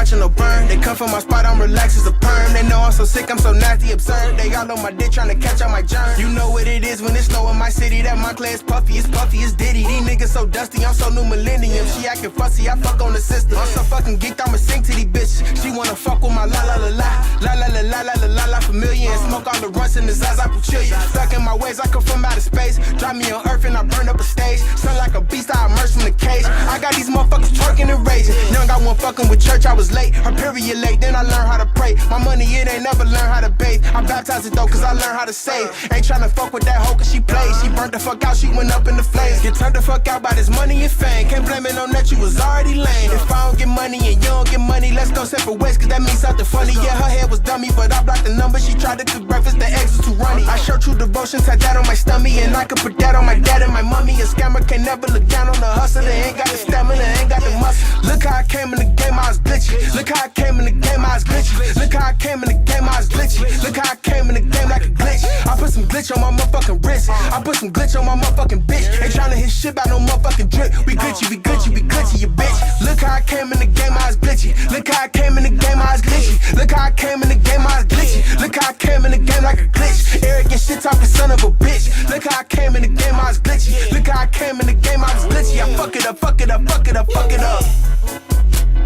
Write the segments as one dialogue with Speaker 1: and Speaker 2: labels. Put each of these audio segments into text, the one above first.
Speaker 1: watching no burn. They come from my spot, I'm relaxed as a perm. They know I'm so sick, I'm so nasty, absurd. They all on my dick trying to catch out my germ. You know what it is when it's snow in my city. That my class puffy, it's Diddy. These niggas so dusty, I'm so new millennium. She acting fussy, I fuck on the system. I'm so fucking geeked, I'ma sing to these bitches. She wanna fuck with my la la la la. La la la la la la la la familiar. And smoke all the runs in the Zaza Puchilla. Stuck in my ways, I come from outer space. Drop me on earth and I burn up a stage. Sound like a beast, I emerge from the cage. I got these motherfuckers twerking and raging. Young got one fucking with church, I was late. Her period late, then I learned how to pray. My money, it ain't never learned how to bathe. I baptized it though, cause I learned how to save. Ain't tryna fuck with that hoe, cause she plays. She burnt the fuck out, she went up in the flames. Get turned the fuck out by this money and fame. Can't blame it on that, you was already lame. If I don't get money and you don't get money, let's go separate ways, cause that means something funny. Yeah, her head was dummy, but I blocked the number. She tried to cook breakfast, the eggs was too runny. I show true devotion, had that on my stomach, and I could put that on my dad and my mommy. A scammer can never look down on the hustler. They ain't got the stamina, ain't got the muscle. Look how I came in the game, I was glitchy. Look how I came in the game, I was glitchy. Look how I came in the game, I was glitchy. Look how I came in the game like a glitch. I put some glitch on my motherfucking wrist. I put some glitch on my motherfucking bitch. Ain't tryna hit shit by no motherfucking drip. We glitchy, we glitchy, we glitchy, you bitch. Look how I came in the game, I was glitchy. Look how I came in the game, I was glitchy. Look how I came in the game, I was glitchy. Look how I came in the game like a glitch. Arrogant shit talking son of a bitch. Look how I came in the game, I was glitchy. Look how I came in the game, I was glitchy. I fuck it up, fuck it up, fuck it up, fuck it up.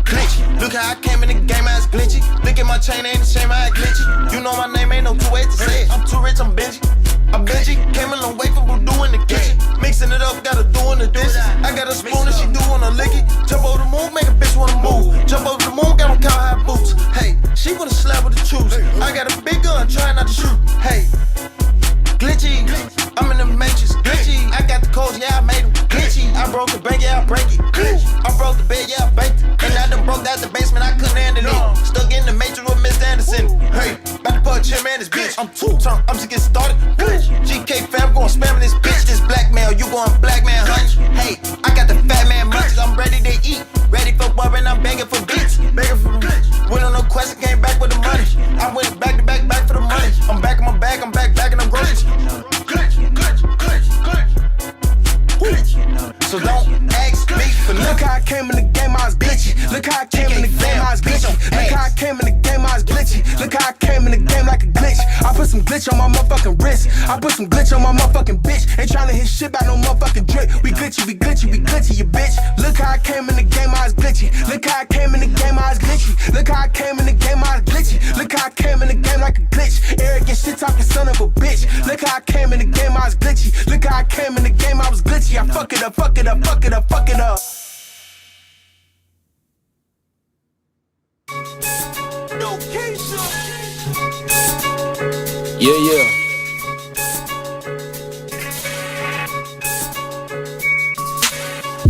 Speaker 1: Glitchy. Look how I came in the game, I was glitchy. Look at my chain, ain't the shame, I glitchy. You know my name, ain't no two ways to say it. I'm too rich, I'm Benji. I'm Benji, came a long way from Voodoo in the kitchen. Mixing it up, got her doing the dishes. I got a spoon and she do wanna lick it. Jump over the moon, make a bitch wanna move. Jump over the moon, got on cowhigh boots. Hey, she wanna slap with the truth. I got a big gun, trying not to shoot. Hey, glitchy, I'm in the matrix. Glitchy, I got the codes, yeah, I made them. Glitchy, I broke the bank, yeah, I break it. I broke the bed, yeah, I baked it. And I done broke out the basement, I couldn't handle it. Stuck in the matrix with Miss Anderson. Hey, about to punch him and his bitch. I'm too turned, I'm just getting started. GK fam going spamming this bitch. This blackmail, you going blackmail hunch. Hey, I got the fat man munch. I'm ready to eat, ready for worry, I'm begging for beats. Begging for went on no question, came back with the money. I went back to back for the money. I'm back in my bag, I'm back and I'm groceries. So don't ask me for look how I came in the game, I was glitchy. Look how I came in the game, I was glitchy. Look how I came in the game, I was glitchy. Look how I came in the game like a glitch. I put some glitch on my motherfucking wrist. I put some glitch on my motherfucking bitch. Ain't tryna hit shit by no motherfucking drip. We glitchy, we glitchy, we glitchy, you bitch. Look how I came in the game, I was glitchy. Look how I came in the game, I was glitchy. Look how I came in the game, I was glitchy. Look how I came in the game like a glitch. Arrogant shit talking son of a bitch. Look how I came in the game, I was glitchy. Look how I came in the game, I was glitchy. I fuck it up, fuck it up, fuck it up, fuck it up.
Speaker 2: Yeah.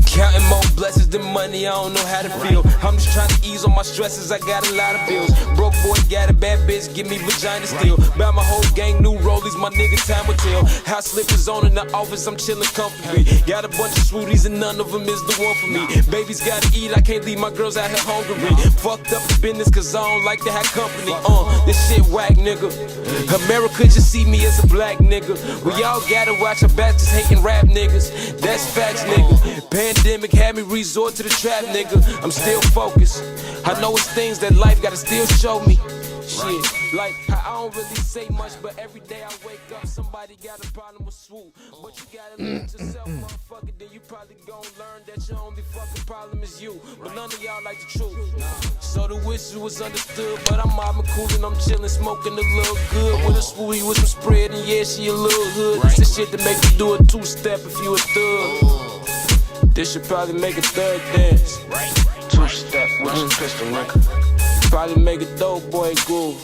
Speaker 2: Counting more blessings than money, I don't know how to feel. I'm just trying to ease on my stresses, I got a lot of bills. Broke boy got a bad bitch, give me vagina still. Buy my whole gang new rollies, my nigga time will tell. House slippers on in the office, I'm chilling comfortably. Got a bunch of smoothies and none of them is the one for me. Babies gotta eat, I can't leave my girls out here hungry. Fucked up the business cause I don't like to have company. This shit whack, nigga. America just see me as a black nigga. We all gotta watch our backs just hating rap niggas. That's facts, nigga. Pandemic had me resort to the trap, nigga. I'm still focused. I know it's things that life gotta still show me. Shit, like I don't really say much, but every day I wake up, somebody got a problem with swoop. But you gotta look at yourself, motherfucker. Then you probably gon' learn that your only fucking problem is you. But none of y'all like the truth. So the whistle was understood, but I'm mobbing cool and I'm chillin', smoking a little good with a swooty with some spread, and yeah, she a little hood. This is shit that make you do a two-step if you a thug. This should probably make a third dance.
Speaker 3: Two-step with your pistol, nigga.
Speaker 2: Probably make a dope boy groove.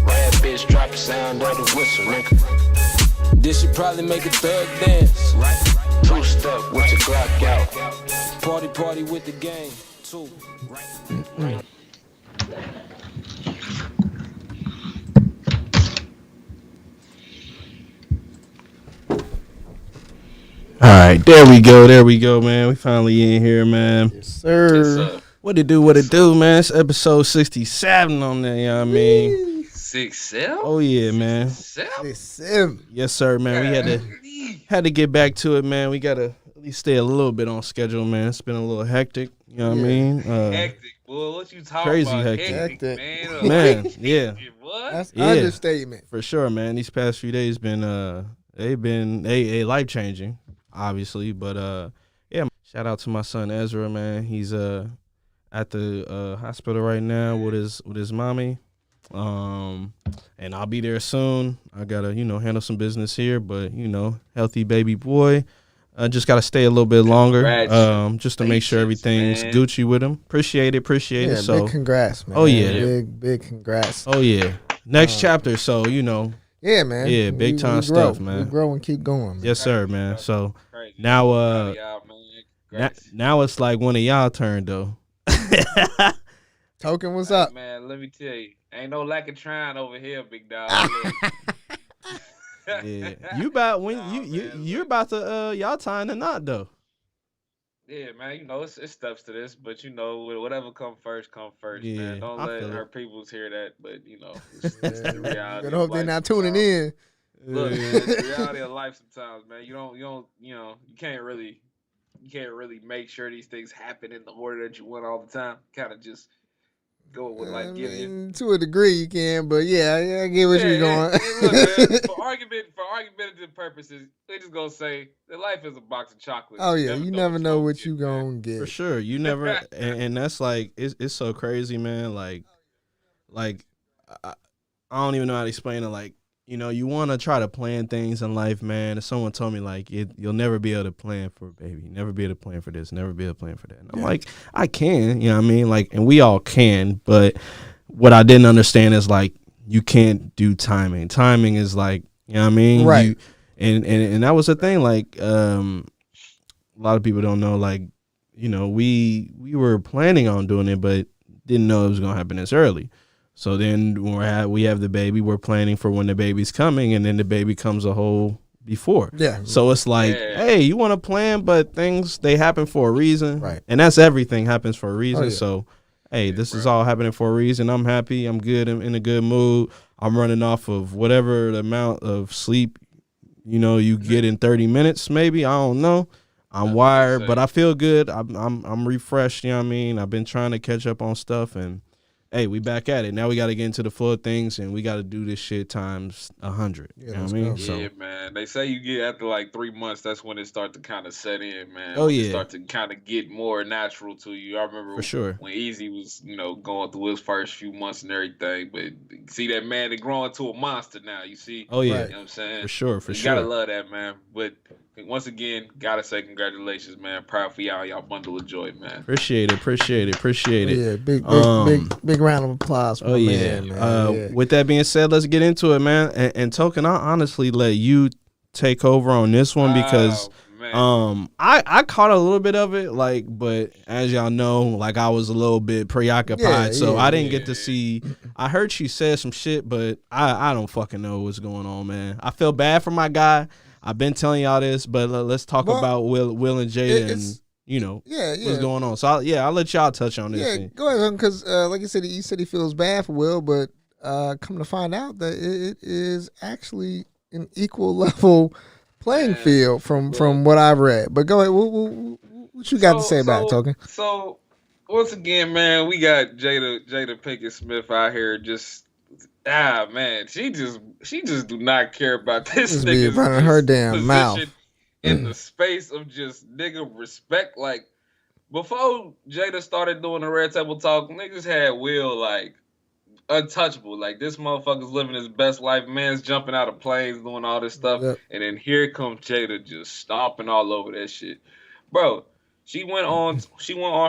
Speaker 3: Red bitch, drop the sound of the whistle, nigga.
Speaker 2: This should probably make a third dance.
Speaker 3: Two-step with your Glock out.
Speaker 2: Party with the gang, too.
Speaker 4: All right, there we go, man. We finally in here, man.
Speaker 5: Yes, sir.
Speaker 4: What it do, man? It's episode 67 on there, you know what I mean?
Speaker 6: 67?
Speaker 4: Oh, yeah, man.
Speaker 5: 67.
Speaker 4: Yes, sir, man. We had to get back to it, man. We got to at least stay a little bit on schedule, man. It's been a little hectic, you know what I mean?
Speaker 6: Hectic, Boy, what you talking
Speaker 4: Crazy
Speaker 6: about?
Speaker 4: hectic.
Speaker 6: Man.
Speaker 4: Man, yeah.
Speaker 6: What?
Speaker 5: That's
Speaker 4: Yeah.
Speaker 5: understatement.
Speaker 4: For sure, man. These past few days been they've been life changing, obviously. But yeah. Shout out to my son Ezra, man. He's at the hospital right now with his mommy. And I'll be there soon. I gotta, handle some business here, but healthy baby boy. I just gotta stay a little bit longer, just to make sure everything's Gucci with him. Appreciate it.
Speaker 5: Yeah,
Speaker 4: So,
Speaker 5: big congrats, man.
Speaker 4: Oh yeah,
Speaker 5: big congrats.
Speaker 4: Oh yeah, next chapter. So
Speaker 5: yeah, man.
Speaker 4: Yeah, big time stuff, man.
Speaker 5: We grow and keep going, man.
Speaker 4: Yes, sir, man. So
Speaker 6: Crazy.
Speaker 4: now,
Speaker 6: Y'all,
Speaker 4: now it's like one of y'all turn though.
Speaker 5: Tokin, what's up?
Speaker 6: Man, let me tell you, ain't no lack of trying over here, big dog.
Speaker 4: Yeah, you about you're about to y'all tying the knot though.
Speaker 6: Yeah, man, it's steps to this, but whatever come first,
Speaker 4: Yeah,
Speaker 6: man. Don't
Speaker 4: I
Speaker 6: let
Speaker 4: feel
Speaker 6: our
Speaker 4: it.
Speaker 6: peoples hear that, but it's the reality.
Speaker 5: Better hope they're not tuning in.
Speaker 6: Look, man, it's the reality of life sometimes, man. You can't really make sure these things happen in the order that you want all the time. Kind of just go with life giving you.
Speaker 5: To a degree, you can, but yeah, I get what you're going.
Speaker 6: Look, man, for argumentative purposes, they just gonna say that life is a box of chocolates.
Speaker 5: Oh yeah, you never know what you gonna
Speaker 4: For
Speaker 5: get.
Speaker 4: sure, you never, and that's like it's so crazy, man. Like I don't even know how to explain it. Like you want to try to plan things in life, man. And someone told me like you'll never be able to plan for a baby, never be able to plan for this, never be able to plan for that. And I'm like, I can, you know what I mean? Like, and we all can, but what I didn't understand is like you can't do timing. Timing is like, you know what I mean?
Speaker 5: Right.
Speaker 4: And that was the thing. Like, a lot of people don't know. Like, we were planning on doing it, but didn't know it was gonna happen this early. So then when we have the baby, we're planning for when the baby's coming, and then the baby comes a whole before.
Speaker 5: Yeah.
Speaker 4: So it's like, hey, you want to plan, but things, they happen for a reason.
Speaker 5: Right.
Speaker 4: And that's everything happens for a reason.
Speaker 5: Oh, yeah.
Speaker 4: So, hey, this is all happening for a reason. I'm happy. I'm good. I'm in a good mood. I'm running off of whatever the amount of sleep, you get in 30 minutes, maybe. I don't know. I'm wired, but I feel good. I'm refreshed. You know what I mean? I've been trying to catch up on stuff, and hey, we back at it. Now we got to get into the flow of things, and we got to do this shit times 100.
Speaker 5: Yeah,
Speaker 4: you know what
Speaker 5: let's
Speaker 4: I mean?
Speaker 5: go.
Speaker 4: So,
Speaker 6: Yeah, man. They say you get after like 3 months, that's when it starts to kind of set in, man.
Speaker 4: Oh,
Speaker 6: When
Speaker 4: yeah.
Speaker 6: It start to kind of get more natural to you. I remember
Speaker 4: For sure.
Speaker 6: when Easy was, going through his first few months and everything. But see that man, they growing to a monster now. You see?
Speaker 4: oh, yeah.
Speaker 6: You know what I'm saying?
Speaker 4: For sure. For
Speaker 6: you
Speaker 4: sure.
Speaker 6: gotta love that, man. But once again, gotta say congratulations, man. Proud for y'all. Y'all bundle of joy, man.
Speaker 4: Appreciate it.
Speaker 5: Yeah, big round of applause for
Speaker 4: Oh,
Speaker 5: my
Speaker 4: yeah.
Speaker 5: man, man.
Speaker 4: With that being said, let's get into it, man. And Tokin, I'll honestly let you take over on this one because I caught a little bit of it, like, but as y'all know, like, I was a little bit preoccupied, so I didn't get to see. I heard she said some shit, but I don't fucking know what's going on, man. I feel bad for my guy. I've been telling y'all this, but let's talk about Will and Jada and what's going on. So I'll let y'all touch on this.
Speaker 5: Yeah, go ahead, because like you said he feels bad for Will, but come to find out that it is actually an equal level playing field from what I've read. But go ahead, what you got to say about it, Tokin?
Speaker 6: So once again, man, we got Jada Pinkett Smith out here just. Man, she just do not care about this
Speaker 5: Just
Speaker 6: nigga's
Speaker 5: be running her damn mouth
Speaker 6: in the space of just nigga respect. Like before Jada started doing the Red Table Talk, niggas had Will like untouchable. Like this motherfucker's living his best life. Man's jumping out of planes, doing all this stuff, and then here comes Jada just stomping all over that shit, bro. She went on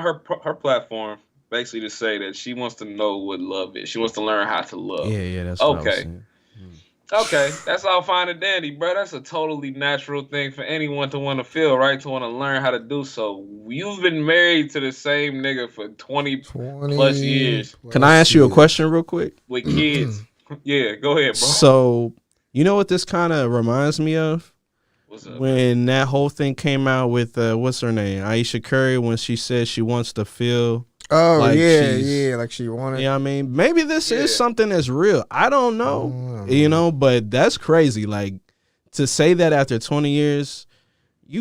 Speaker 6: her platform. Basically to say that she wants to know what love is. She wants to learn how to love.
Speaker 4: Yeah, that's what I was saying.
Speaker 6: Okay, that's all fine and dandy, bro. That's a totally natural thing for anyone to want to feel, right? To want to learn how to do so. You've been married to the same nigga for 20 plus years.
Speaker 4: Can I ask you a question real quick?
Speaker 6: With kids. Yeah, go ahead, bro.
Speaker 4: So, you know what this kind of reminds me of?
Speaker 6: What's up?
Speaker 4: When that whole thing came out with, what's her name? Aisha Curry, when she said she wants to feel...
Speaker 5: Oh,
Speaker 4: like
Speaker 5: like she wanted.
Speaker 4: Yeah, I mean, maybe this is something that's real. I don't know, but that's crazy. Like, to say that after 20 years,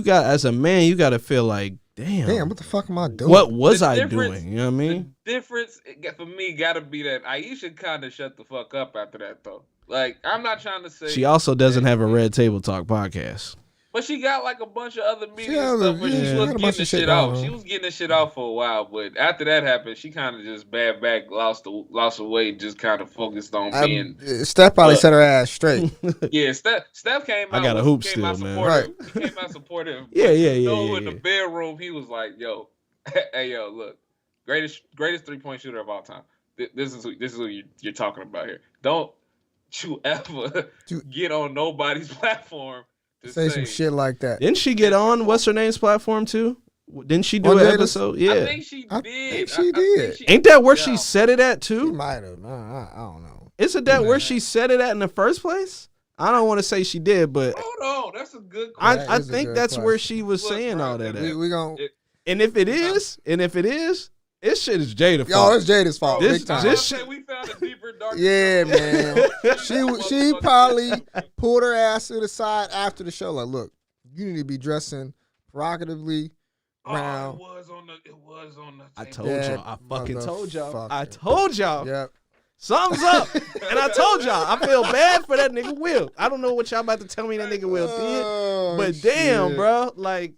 Speaker 4: as a man, you got to feel like,
Speaker 5: Damn, what the fuck am I doing?
Speaker 4: What was I doing? You know what I mean?
Speaker 6: The difference for me gotta be that Aisha kind of shut the fuck up after that though. Like, I'm not trying to say
Speaker 4: She also doesn't have a Red Table Talk podcast.
Speaker 6: But she got like a bunch of other media
Speaker 5: Yeah,
Speaker 6: stuff where
Speaker 5: yeah,
Speaker 6: she
Speaker 5: she
Speaker 6: was
Speaker 5: got a bunch
Speaker 6: getting
Speaker 5: of
Speaker 6: the
Speaker 5: shit
Speaker 6: shit off.
Speaker 5: going
Speaker 6: She
Speaker 5: on.
Speaker 6: was getting the shit off for a while, but after that happened, she kind of just bad back, lost the weight, just kind of focused on being.
Speaker 5: Steph probably set her ass straight.
Speaker 6: Yeah, Steph came out.
Speaker 4: I got a hoop
Speaker 6: came
Speaker 4: still,
Speaker 6: out
Speaker 4: man.
Speaker 6: supportive. He came out supportive.
Speaker 4: Yeah.
Speaker 6: In the bedroom, he was like, "Yo, hey, yo, look, greatest 3-point shooter of all time. This is who you're talking about here. Don't you ever get on nobody's platform to
Speaker 5: Say some shit like that.
Speaker 4: Didn't she get on what's her name's platform too? Didn't she do
Speaker 5: On
Speaker 4: an
Speaker 5: Jada's?
Speaker 4: episode? Yeah.
Speaker 6: I think she
Speaker 5: I
Speaker 6: did.
Speaker 5: think she did.
Speaker 4: Ain't that where she said it at
Speaker 5: She
Speaker 4: too?
Speaker 5: might have. I don't know.
Speaker 4: Isn't that where she said it at in the first place? I don't want to say she did, but
Speaker 6: Hold on, that's a good question.
Speaker 4: I
Speaker 5: is a
Speaker 4: think
Speaker 5: good
Speaker 4: that's where
Speaker 5: question.
Speaker 4: she was
Speaker 6: Look,
Speaker 4: saying
Speaker 6: bro,
Speaker 4: all that.
Speaker 5: We gonna.
Speaker 4: And if it is, this shit is Jada
Speaker 5: Yo,
Speaker 4: fault.
Speaker 5: it's Jada's fault.
Speaker 4: This-
Speaker 5: Big time.
Speaker 4: this
Speaker 6: Say we found a deeper, darker.
Speaker 5: Yeah, man. She probably
Speaker 6: Motherfucker.
Speaker 5: pulled her ass to the side after the show. Like, look, you need to be dressing provocatively.
Speaker 6: Oh, it was on the.
Speaker 4: I
Speaker 6: tape.
Speaker 4: told
Speaker 5: That
Speaker 4: y'all. I fucking told y'all. I
Speaker 5: motherfucker.
Speaker 4: told y'all.
Speaker 5: Yep.
Speaker 4: Something's up. And I told y'all. I feel bad for that nigga Will. I don't know what y'all about to tell me that nigga Will did.
Speaker 5: Oh,
Speaker 4: But damn,
Speaker 5: shit.
Speaker 4: bro. Like,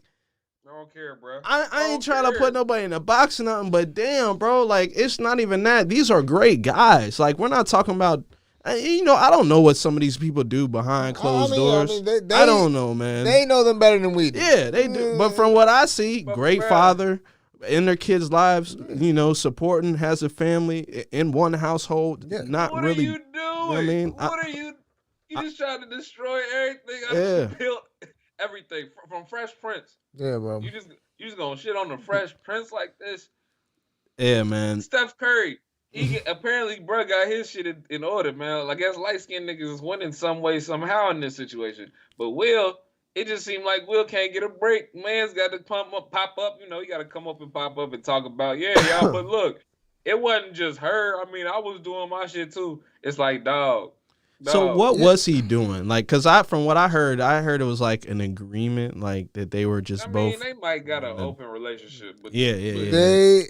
Speaker 6: I don't care, bro.
Speaker 4: I ain't trying to put nobody in a box or nothing, but damn, bro, like, it's not even that. These are great guys. Like, we're not talking about, you know, I don't know what some of these people do behind closed doors. I don't know, man.
Speaker 5: They know them better than we do.
Speaker 4: Yeah, they do. But from what I see,
Speaker 6: But
Speaker 4: great
Speaker 6: bruh.
Speaker 4: father in their kids' lives, you know, supporting, has a family in one household,
Speaker 5: Yeah.
Speaker 4: not
Speaker 6: What
Speaker 4: really.
Speaker 6: are you doing?
Speaker 4: I mean,
Speaker 6: What are you? You just trying to destroy everything. I
Speaker 4: Yeah.
Speaker 6: just built everything from Fresh Prince.
Speaker 5: Yeah, bro.
Speaker 6: You just gonna shit on the Fresh Prince like this?
Speaker 4: Yeah, man.
Speaker 6: Steph Curry. Apparently, bro, got his shit in order, man. Like, I guess light skinned niggas is winning some way, somehow in this situation. But Will, it just seemed like Will can't get a break. Man's got to pop up. You know, he got to come up and pop up and talk about, yeah, y'all. But look, it wasn't just her. I mean, I was doing my shit too. It's like, dog.
Speaker 4: So what was he doing? Like, cause from what I heard it was like an agreement, like that they were just
Speaker 6: I mean,
Speaker 4: both.
Speaker 6: they might got an open relationship, but
Speaker 4: Yeah.
Speaker 5: They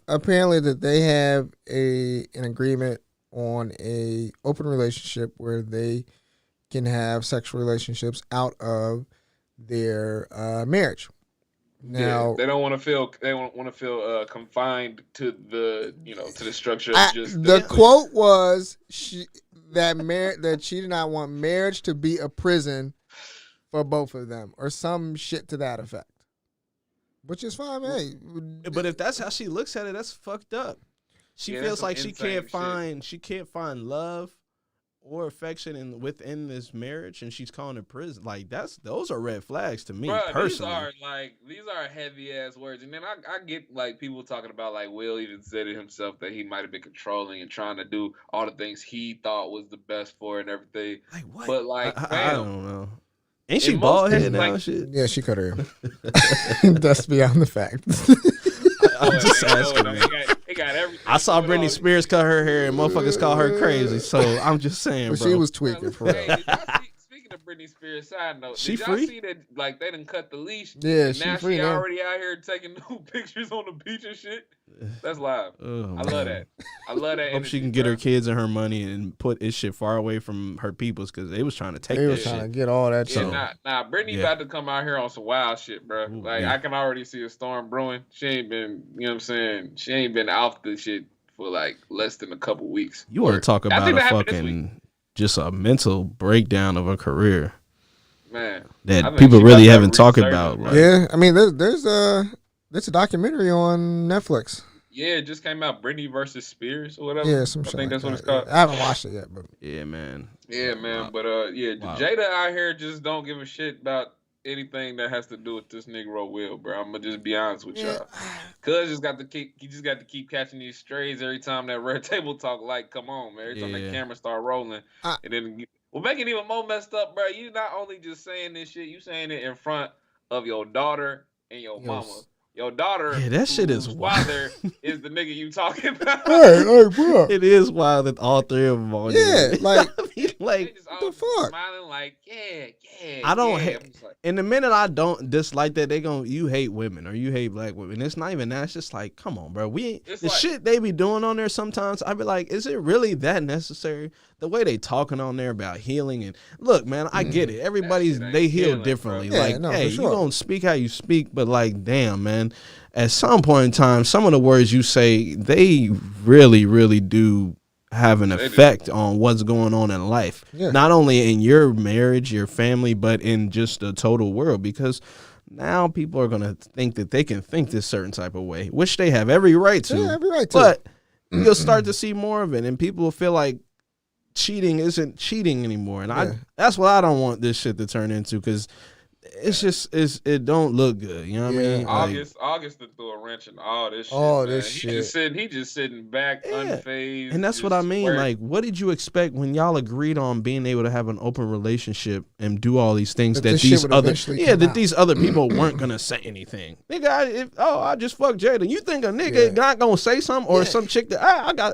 Speaker 5: apparently that they have an agreement on a open relationship where they can have sexual relationships out of their marriage. Now
Speaker 6: they don't want to feel confined to the to the structure of just
Speaker 5: the quote was that she did not want marriage to be a prison for both of them or some shit to that effect. Which is fine, man.
Speaker 4: But if that's how she looks at it, that's fucked up. She feels
Speaker 6: some
Speaker 4: like she
Speaker 6: insane
Speaker 4: can't find love or affection within this marriage, and she's calling it prison. Like those are red flags to me personally.
Speaker 6: These are heavy ass words, and then I get like people talking about like Will even said it himself that he might have been controlling and trying to do all the things he thought was the best for her and everything.
Speaker 4: Like what?
Speaker 6: But like,
Speaker 4: I don't know. Ain't she
Speaker 6: in most
Speaker 4: bald
Speaker 6: cases,
Speaker 4: headed now?
Speaker 6: like-
Speaker 4: and shit.
Speaker 5: Yeah, she cut her hair. That's beyond the fact.
Speaker 4: I'm just asking. Man.
Speaker 6: He got everything.
Speaker 4: I saw
Speaker 6: going
Speaker 4: Britney
Speaker 6: on.
Speaker 4: Spears cut her hair, and motherfuckers call her crazy. So I'm just saying,
Speaker 5: But
Speaker 4: bro.
Speaker 5: she was tweaking for
Speaker 6: Hey,
Speaker 5: real.
Speaker 6: did y'all speaking of Britney Spears, side note,
Speaker 4: She
Speaker 6: did y'all
Speaker 4: free?
Speaker 6: see that like they done cut the leash?
Speaker 5: Yeah,
Speaker 6: and
Speaker 5: she
Speaker 6: now
Speaker 5: free
Speaker 6: she
Speaker 5: now.
Speaker 6: already out here taking new pictures on the beach and shit. That's live.
Speaker 4: Oh,
Speaker 6: I love that. I love that.
Speaker 4: Hope she
Speaker 6: energy,
Speaker 4: can get
Speaker 6: bro.
Speaker 4: her kids and her money and put this shit far away from her peoples because they was trying to take
Speaker 5: They
Speaker 4: that
Speaker 5: was trying to
Speaker 4: shit.
Speaker 5: get all that
Speaker 6: Yeah,
Speaker 5: shit.
Speaker 6: nah, Brittany
Speaker 4: Yeah.
Speaker 6: about to come out here on some wild shit, bro.
Speaker 4: Ooh,
Speaker 6: Like,
Speaker 4: yeah.
Speaker 6: I can already see a storm brewing. She ain't been, you know what I'm saying? She ain't been off the shit for like less than a couple weeks.
Speaker 4: You want to talk
Speaker 6: I
Speaker 4: about
Speaker 6: think
Speaker 4: a
Speaker 6: that happened this
Speaker 4: fucking just a mental breakdown of a career
Speaker 6: Man. I
Speaker 4: that
Speaker 6: think
Speaker 4: people
Speaker 6: she
Speaker 4: really
Speaker 6: got that
Speaker 4: haven't talked
Speaker 6: resurgence,
Speaker 4: about.
Speaker 6: bro.
Speaker 4: Like,
Speaker 5: Yeah, I mean, there's a documentary on Netflix.
Speaker 6: Yeah, it just came out, Brittany versus Spears or whatever.
Speaker 5: Yeah, some
Speaker 6: I
Speaker 5: shit.
Speaker 6: think
Speaker 5: like
Speaker 6: that's what it's
Speaker 5: that.
Speaker 6: called.
Speaker 5: I haven't watched it yet, but
Speaker 4: yeah, man.
Speaker 6: Yeah, man.
Speaker 4: Wow.
Speaker 6: But yeah,
Speaker 4: Wow.
Speaker 6: Jada out here just don't give a shit about anything that has to do with this Negro Will, bro. I'm gonna just be honest with y'all. Cuz just got to keep catching these strays every time that Red Table Talk light come on, man. Every time
Speaker 4: Yeah.
Speaker 6: that camera start rolling, and then what make it even more messed up, bro. You not only just saying this shit, you saying it in front of your daughter and your mama. Your daughter,
Speaker 4: Yeah, that shit is
Speaker 6: whose
Speaker 4: wild.
Speaker 6: father is the nigga you talking about.
Speaker 5: hey, bro.
Speaker 4: It is wild that all three of them on
Speaker 5: Yeah,
Speaker 4: there.
Speaker 5: like
Speaker 6: They
Speaker 4: Like,
Speaker 6: just
Speaker 5: what
Speaker 6: all
Speaker 5: the fuck?
Speaker 6: smiling like, yeah.
Speaker 4: I don't
Speaker 6: yeah.
Speaker 4: hate.
Speaker 6: I'm just like,
Speaker 4: In the minute I don't dislike that, you hate women or you hate black women. It's not even that. It's just like, come on, bro.
Speaker 6: It's
Speaker 4: The
Speaker 6: like-
Speaker 4: shit they be doing on there sometimes, I be like, is it really that necessary? The way they talking on there about healing and look, man, I get it. Everybody's
Speaker 6: shit ain't
Speaker 4: they heal
Speaker 6: healing,
Speaker 4: differently.
Speaker 5: bro. Yeah,
Speaker 4: Like,
Speaker 5: no,
Speaker 4: hey,
Speaker 5: for sure.
Speaker 4: you gonna speak how you speak, but like, damn, man. At some point in time, some of the words you say, they really, really do have an effect on what's going on in life.
Speaker 5: Yeah.
Speaker 4: Not only in your marriage, your family, but in just the total world. Because now people are gonna think that they can think this certain type of way, which they have every right to.
Speaker 5: Yeah, every right to.
Speaker 4: But you'll start to see more of it, and people will feel like cheating isn't cheating anymore. And that's what I don't want this shit to turn into, because it don't look good. You know what I mean? Like,
Speaker 6: August to throw a wrench in all this shit.
Speaker 5: All
Speaker 6: man.
Speaker 5: this
Speaker 6: He
Speaker 5: shit.
Speaker 6: just sitting back, unfazed.
Speaker 4: and that's what I
Speaker 6: just
Speaker 4: mean.
Speaker 6: work.
Speaker 4: Like, what did you expect when y'all agreed on being able to have an open relationship and do all these things
Speaker 5: That
Speaker 4: that
Speaker 5: this shit
Speaker 4: these
Speaker 5: would
Speaker 4: other
Speaker 5: eventually come out.
Speaker 4: these other people weren't gonna say anything? Nigga, I just fucked Jada. You think a nigga not gonna say something, or some chick that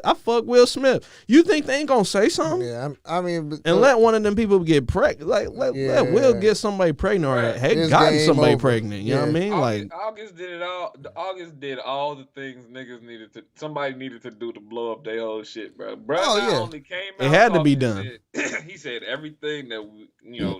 Speaker 4: I fuck Will Smith? You think they ain't gonna say something?
Speaker 5: Yeah, I mean,
Speaker 4: And let one of them people get pregnant. Like, let Will get somebody pregnant, or
Speaker 6: Right.
Speaker 4: had
Speaker 5: It's
Speaker 4: gotten
Speaker 5: game
Speaker 4: somebody
Speaker 5: over.
Speaker 4: pregnant. You know what I mean? Like,
Speaker 6: August did it all. August did all the things niggas needed to. Somebody needed to do to blow up their whole shit, bro. Bro,
Speaker 5: Oh,
Speaker 6: not
Speaker 5: yeah.
Speaker 6: only came out.
Speaker 4: It had to be
Speaker 6: talking shit, he said everything that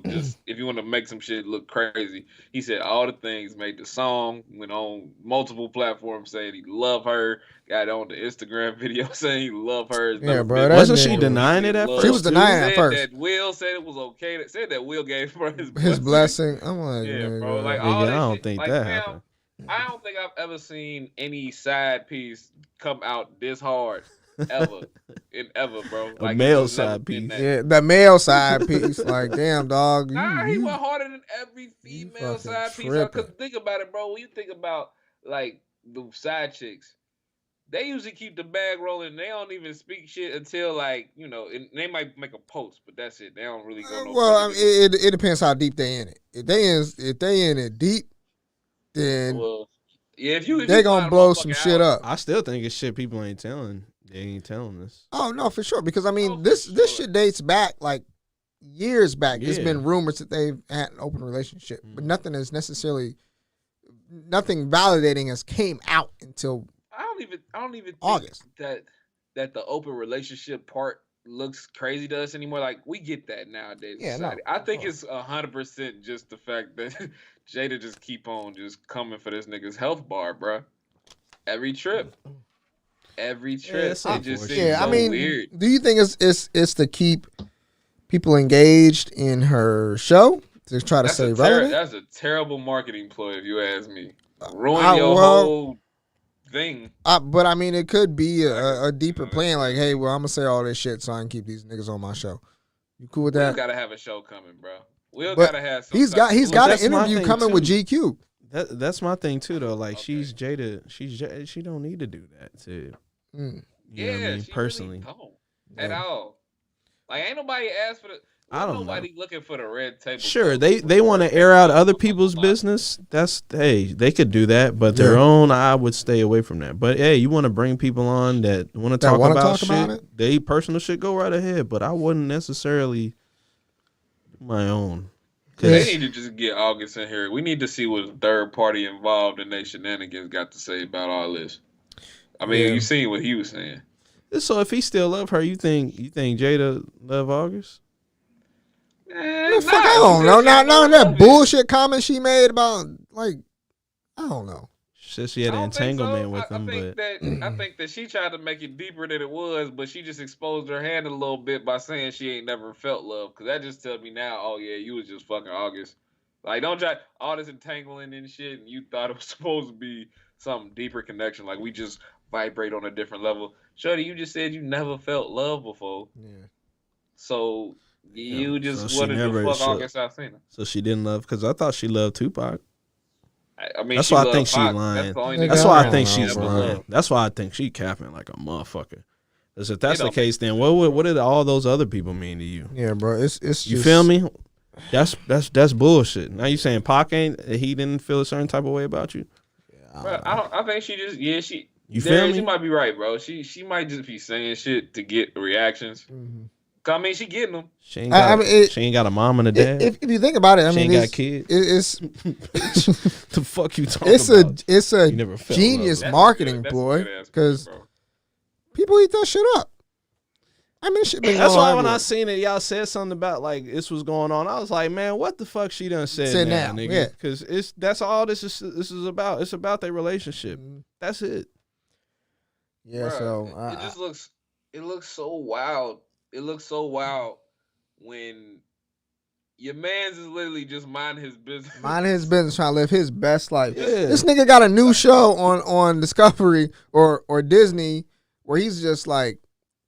Speaker 6: just if you want to make some shit look crazy. He said all the things. Made the song. Went on multiple platforms saying he loved her. Got on the Instagram video saying he loved her.
Speaker 5: Yeah, bro, that
Speaker 4: wasn't she
Speaker 5: nigga-
Speaker 4: denying it at first?
Speaker 5: She was denying it at
Speaker 6: Said
Speaker 5: first.
Speaker 6: that Will said it was okay. Said that Will gave her
Speaker 5: His blessing. I'm like,
Speaker 6: Yeah,
Speaker 5: nigga.
Speaker 6: bro. Like
Speaker 4: Nigga,
Speaker 6: all
Speaker 4: I
Speaker 6: that
Speaker 4: don't
Speaker 6: shit,
Speaker 4: think
Speaker 6: like,
Speaker 4: that
Speaker 6: fam,
Speaker 4: happened.
Speaker 6: I don't think I've ever seen any side piece come out this hard ever, bro.
Speaker 4: A
Speaker 6: Like,
Speaker 4: male
Speaker 6: it's never
Speaker 4: side
Speaker 6: been
Speaker 4: piece.
Speaker 6: that.
Speaker 5: Yeah, the male side piece. Like, damn, dog.
Speaker 6: Nah, he
Speaker 5: you,
Speaker 6: went harder than every female
Speaker 5: fucking
Speaker 6: side piece.
Speaker 5: tripping.
Speaker 6: Cause think about it, bro. When you think about like the side chicks, they usually keep the bag rolling. They don't even speak shit until like and they might make a post, but that's it. They don't really go no.
Speaker 5: well, I
Speaker 6: further.
Speaker 5: mean, it depends how deep they in it. If they in it deep, then
Speaker 6: Well, yeah, if you
Speaker 5: they gonna
Speaker 6: find a
Speaker 5: blow some
Speaker 6: motherfucker
Speaker 5: shit
Speaker 6: out-
Speaker 5: up.
Speaker 4: I still think it's shit people ain't telling. They ain't telling us.
Speaker 5: Oh no, for sure. Because I mean,
Speaker 6: Oh, for
Speaker 5: this
Speaker 6: sure.
Speaker 5: shit dates back like years back. There's
Speaker 4: Yeah.
Speaker 5: been rumors that they've had an open relationship, but
Speaker 4: Mhm.
Speaker 5: nothing validating has came out until
Speaker 6: I don't even think
Speaker 5: August.
Speaker 6: that the open relationship part looks crazy to us anymore. Like we get that nowadays.
Speaker 5: Yeah,
Speaker 6: Society.
Speaker 5: no,
Speaker 6: I think
Speaker 5: of
Speaker 6: it's 100% just the fact that Jada just keep on just coming for this nigga's health bar, bruh. Every trip.
Speaker 4: it's
Speaker 6: It just seems
Speaker 5: yeah.
Speaker 6: so
Speaker 5: I mean,
Speaker 6: weird.
Speaker 5: do you think it's to keep people engaged in her show to try to stay relevant?
Speaker 6: That's a terrible marketing ploy, if you ask me. Ruin
Speaker 5: I-
Speaker 6: your
Speaker 5: well-
Speaker 6: whole thing.
Speaker 5: But I mean, it could be a deeper plan. Like, hey, well, I'm gonna say all this shit so I can keep these niggas on my show. You cool with
Speaker 6: Will
Speaker 5: that?
Speaker 6: gotta have a show coming, bro. Will
Speaker 5: But
Speaker 6: gotta have some.
Speaker 5: He's got an
Speaker 4: That's my
Speaker 5: interview
Speaker 4: thing,
Speaker 5: coming
Speaker 4: too.
Speaker 5: with GQ.
Speaker 4: That's my thing too, though. Like,
Speaker 6: Okay.
Speaker 4: she's Jada. She don't need to do that to.
Speaker 5: Mm.
Speaker 4: You know what I mean?
Speaker 6: she
Speaker 4: Personally,
Speaker 6: really don't at
Speaker 5: Yeah.
Speaker 6: all. Like ain't nobody asked for the.
Speaker 4: I don't know.
Speaker 6: Nobody looking for the red table.
Speaker 4: sure,
Speaker 6: talk.
Speaker 4: they want to air out other people's business. That's they could do that, but their
Speaker 5: Yeah.
Speaker 4: own, I would stay away from that. But hey, you want to bring people on that want to talk
Speaker 5: wanna
Speaker 4: about
Speaker 5: talk
Speaker 4: shit,
Speaker 5: about it?
Speaker 4: they personal shit, go right ahead. But I wouldn't necessarily do my own. 'Cause-
Speaker 6: They need to just get August in here. We need to see what the third party involved in their shenanigans got to say about all this. I mean,
Speaker 5: Yeah.
Speaker 6: you seen what he was saying.
Speaker 4: So if he still love her, you think Jada love August?
Speaker 5: The fuck, I don't know. Now that bullshit comment she made about like, I don't know.
Speaker 4: She said she had an entanglement with him, but
Speaker 6: I think that she tried to make it deeper than it was, but she just exposed her hand a little bit by saying she ain't never felt love. Cause that just tells me now, oh yeah, you was just fucking August. Like don't try all this entangling and shit, and you thought it was supposed to be some deeper connection. Like we just vibrate on a different level. Shorty, you just said you never felt love before,
Speaker 5: Yeah.
Speaker 6: so you
Speaker 4: Yeah,
Speaker 6: just
Speaker 4: so she
Speaker 6: wanted
Speaker 4: never
Speaker 6: to fuck
Speaker 4: should-
Speaker 6: August Alsina.
Speaker 4: so she didn't love, because I thought she loved Tupac.
Speaker 6: I mean,
Speaker 4: That's
Speaker 6: she
Speaker 4: why I
Speaker 6: loved
Speaker 4: think she
Speaker 6: Pac.
Speaker 4: lying.
Speaker 6: That's the only
Speaker 5: Nigga,
Speaker 4: That's
Speaker 6: nigga
Speaker 4: why I
Speaker 5: don't
Speaker 4: think
Speaker 5: know,
Speaker 4: she's
Speaker 5: bro.
Speaker 4: lying. That's why I think she capping like a motherfucker. Because if that's
Speaker 6: It
Speaker 4: the
Speaker 6: don't
Speaker 4: case, then what did all those other people mean to you?
Speaker 5: Yeah, bro. It's
Speaker 4: You
Speaker 5: just,
Speaker 4: feel me? That's bullshit. Now you saying Pac he didn't feel a certain type of way about you?
Speaker 6: Bro, I think she just
Speaker 4: You
Speaker 6: Darius,
Speaker 4: feel me?
Speaker 6: you might be right, bro. She might just be saying shit to get reactions.
Speaker 5: Mhm.
Speaker 6: I mean, she getting them.
Speaker 4: She ain't got, she ain't got a mom and a dad.
Speaker 5: If you think about it, I
Speaker 4: she
Speaker 5: mean,
Speaker 4: ain't got kids.
Speaker 5: It's
Speaker 4: the fuck you talking about?
Speaker 5: It's a genius marketing ploy because people eat that shit up. I mean, shit been
Speaker 4: that's
Speaker 5: going
Speaker 4: why
Speaker 5: on
Speaker 4: when
Speaker 5: everywhere.
Speaker 4: I seen it, y'all said something about like this was going on. I was like, man, what the fuck she done said now, nigga?
Speaker 5: Yeah.
Speaker 4: Because that's all this is about. It's about their relationship. That's it.
Speaker 5: Yeah.
Speaker 6: Bruh,
Speaker 5: So
Speaker 6: it just looks. It looks so wild. It looks so wild when your man's is literally just minding his business.
Speaker 5: minding his business, trying to live his best life.
Speaker 4: Yeah.
Speaker 5: This nigga got a new show on Discovery or Disney where he's just like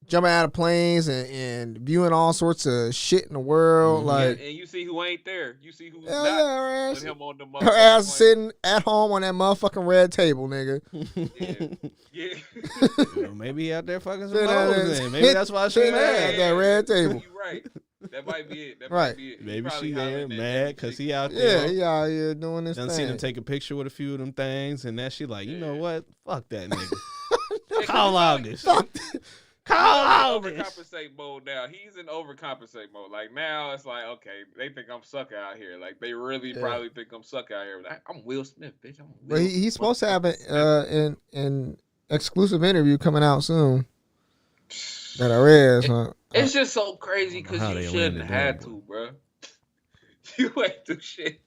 Speaker 5: jumping out of planes and viewing all sorts of shit in the world. Like,
Speaker 6: and you see who ain't there. You see who's
Speaker 5: hell
Speaker 6: not
Speaker 5: yeah, her
Speaker 6: with him on the
Speaker 5: her ass
Speaker 6: motherfucking
Speaker 5: sitting at home on that motherfucking red table, nigga.
Speaker 6: plane. Yeah.
Speaker 4: Well, maybe he out there fucking some
Speaker 5: Sit down
Speaker 4: hoes
Speaker 5: there.
Speaker 4: then. Maybe that's why she
Speaker 5: Sit down
Speaker 4: mad.
Speaker 5: at that red table.
Speaker 6: You right. That might be it. That
Speaker 5: Right.
Speaker 6: might be it. He
Speaker 4: Maybe
Speaker 6: probably
Speaker 4: she there
Speaker 6: hollering at
Speaker 4: mad
Speaker 6: that
Speaker 4: because
Speaker 6: chick.
Speaker 4: he out
Speaker 5: Yeah,
Speaker 4: there.
Speaker 5: he out here doing this
Speaker 4: Done
Speaker 5: thing.
Speaker 4: seen him take a picture with a few of them things, and that she like, you know
Speaker 6: Yeah.
Speaker 4: what? Fuck that nigga.
Speaker 6: Yeah,
Speaker 4: Call August. Call
Speaker 6: He's
Speaker 4: August.
Speaker 6: in overcompensate mode now. He's in overcompensate mode. Like now, it's like okay, they think I'm sucker out here. Like they really probably think I'm sucker out here. Like, I'm Will Smith, bitch. I'm Will.
Speaker 5: But he's supposed to have an exclusive interview coming out soon that I read. So
Speaker 6: It's just so crazy because
Speaker 4: how
Speaker 6: you
Speaker 4: they
Speaker 6: shouldn't
Speaker 4: landed
Speaker 6: have
Speaker 4: that,
Speaker 6: to, bro. You ain't do shit.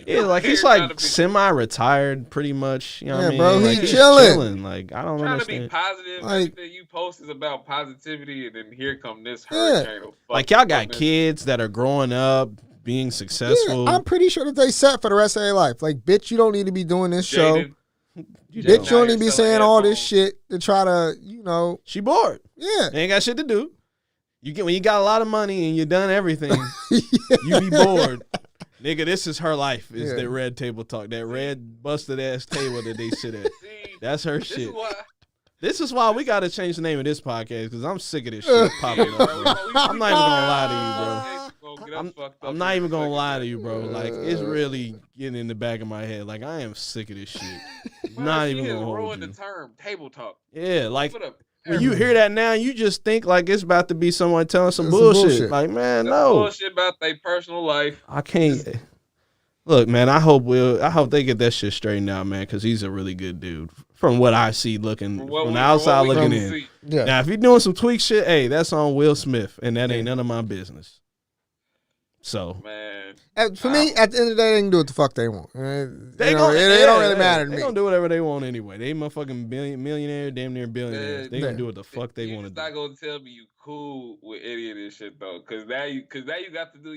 Speaker 4: Yeah, like he's
Speaker 6: Trying to
Speaker 4: like
Speaker 6: be-
Speaker 4: semi-retired, pretty much. You know what I
Speaker 5: Yeah,
Speaker 4: mean?
Speaker 5: bro,
Speaker 4: Like,
Speaker 5: he
Speaker 4: he's
Speaker 5: chilling.
Speaker 4: Like I don't
Speaker 6: Trying to be
Speaker 4: understand.
Speaker 6: positive.
Speaker 5: Like-
Speaker 6: Everything you post is about positivity, and then here come this hurricane. of
Speaker 4: Like
Speaker 6: fuck-
Speaker 4: y'all got
Speaker 6: fucking-
Speaker 4: kids that are growing up, being successful.
Speaker 5: yeah, I'm pretty sure that they set for the rest of their life. Like, bitch, you don't need to be doing this show.
Speaker 6: Jaded.
Speaker 4: You
Speaker 5: Bitch,
Speaker 4: don't.
Speaker 5: you don't need to be
Speaker 6: Selling
Speaker 5: saying all this
Speaker 6: headphones.
Speaker 5: shit to try to, you know,
Speaker 4: She bored.
Speaker 5: yeah.
Speaker 4: They ain't got shit to do. When you got a lot of money and you done everything, you be bored. Nigga, this is her life. Is
Speaker 5: Yeah.
Speaker 4: that red table talk? That red busted ass table that they sit at.
Speaker 6: See,
Speaker 4: That's her
Speaker 6: this
Speaker 4: shit.
Speaker 6: is why.
Speaker 4: This is why we gotta change the name of this podcast because I'm sick of this shit popping up. Bro. I'm not even gonna lie to you, bro. I'm not even gonna lie to you, bro. Like it's really getting in the back of my head. Like I am sick of this shit. Not even gonna hold
Speaker 6: ruined
Speaker 4: you.
Speaker 6: the term table talk.
Speaker 4: Yeah, like
Speaker 6: Put up.
Speaker 4: when you hear that now, you just think like it's about to be someone telling some
Speaker 5: Some
Speaker 4: bullshit.
Speaker 5: bullshit.
Speaker 4: Like man,
Speaker 6: That's
Speaker 4: no,
Speaker 6: bullshit about their personal life.
Speaker 4: I can't. Look, man, I hope they get that shit straightened out, man, because he's a really good dude. From what I see, looking from the outside looking in.
Speaker 6: See.
Speaker 5: Yeah.
Speaker 4: Now, if you're doing some tweak shit, hey, that's on Will Smith, and that ain't none of my business. So,
Speaker 6: Man,
Speaker 5: For me, at the end of the day, they can do what the fuck they want. It
Speaker 4: they
Speaker 5: don't really matter to
Speaker 4: They
Speaker 5: me.
Speaker 4: gonna do whatever they want anyway. They motherfucking millionaire, damn near billionaires.
Speaker 6: Man,
Speaker 4: They gonna do what the fuck they
Speaker 6: you
Speaker 4: want to
Speaker 6: just
Speaker 4: do.
Speaker 6: not gonna tell me you cool with any of this shit though, because now you got to do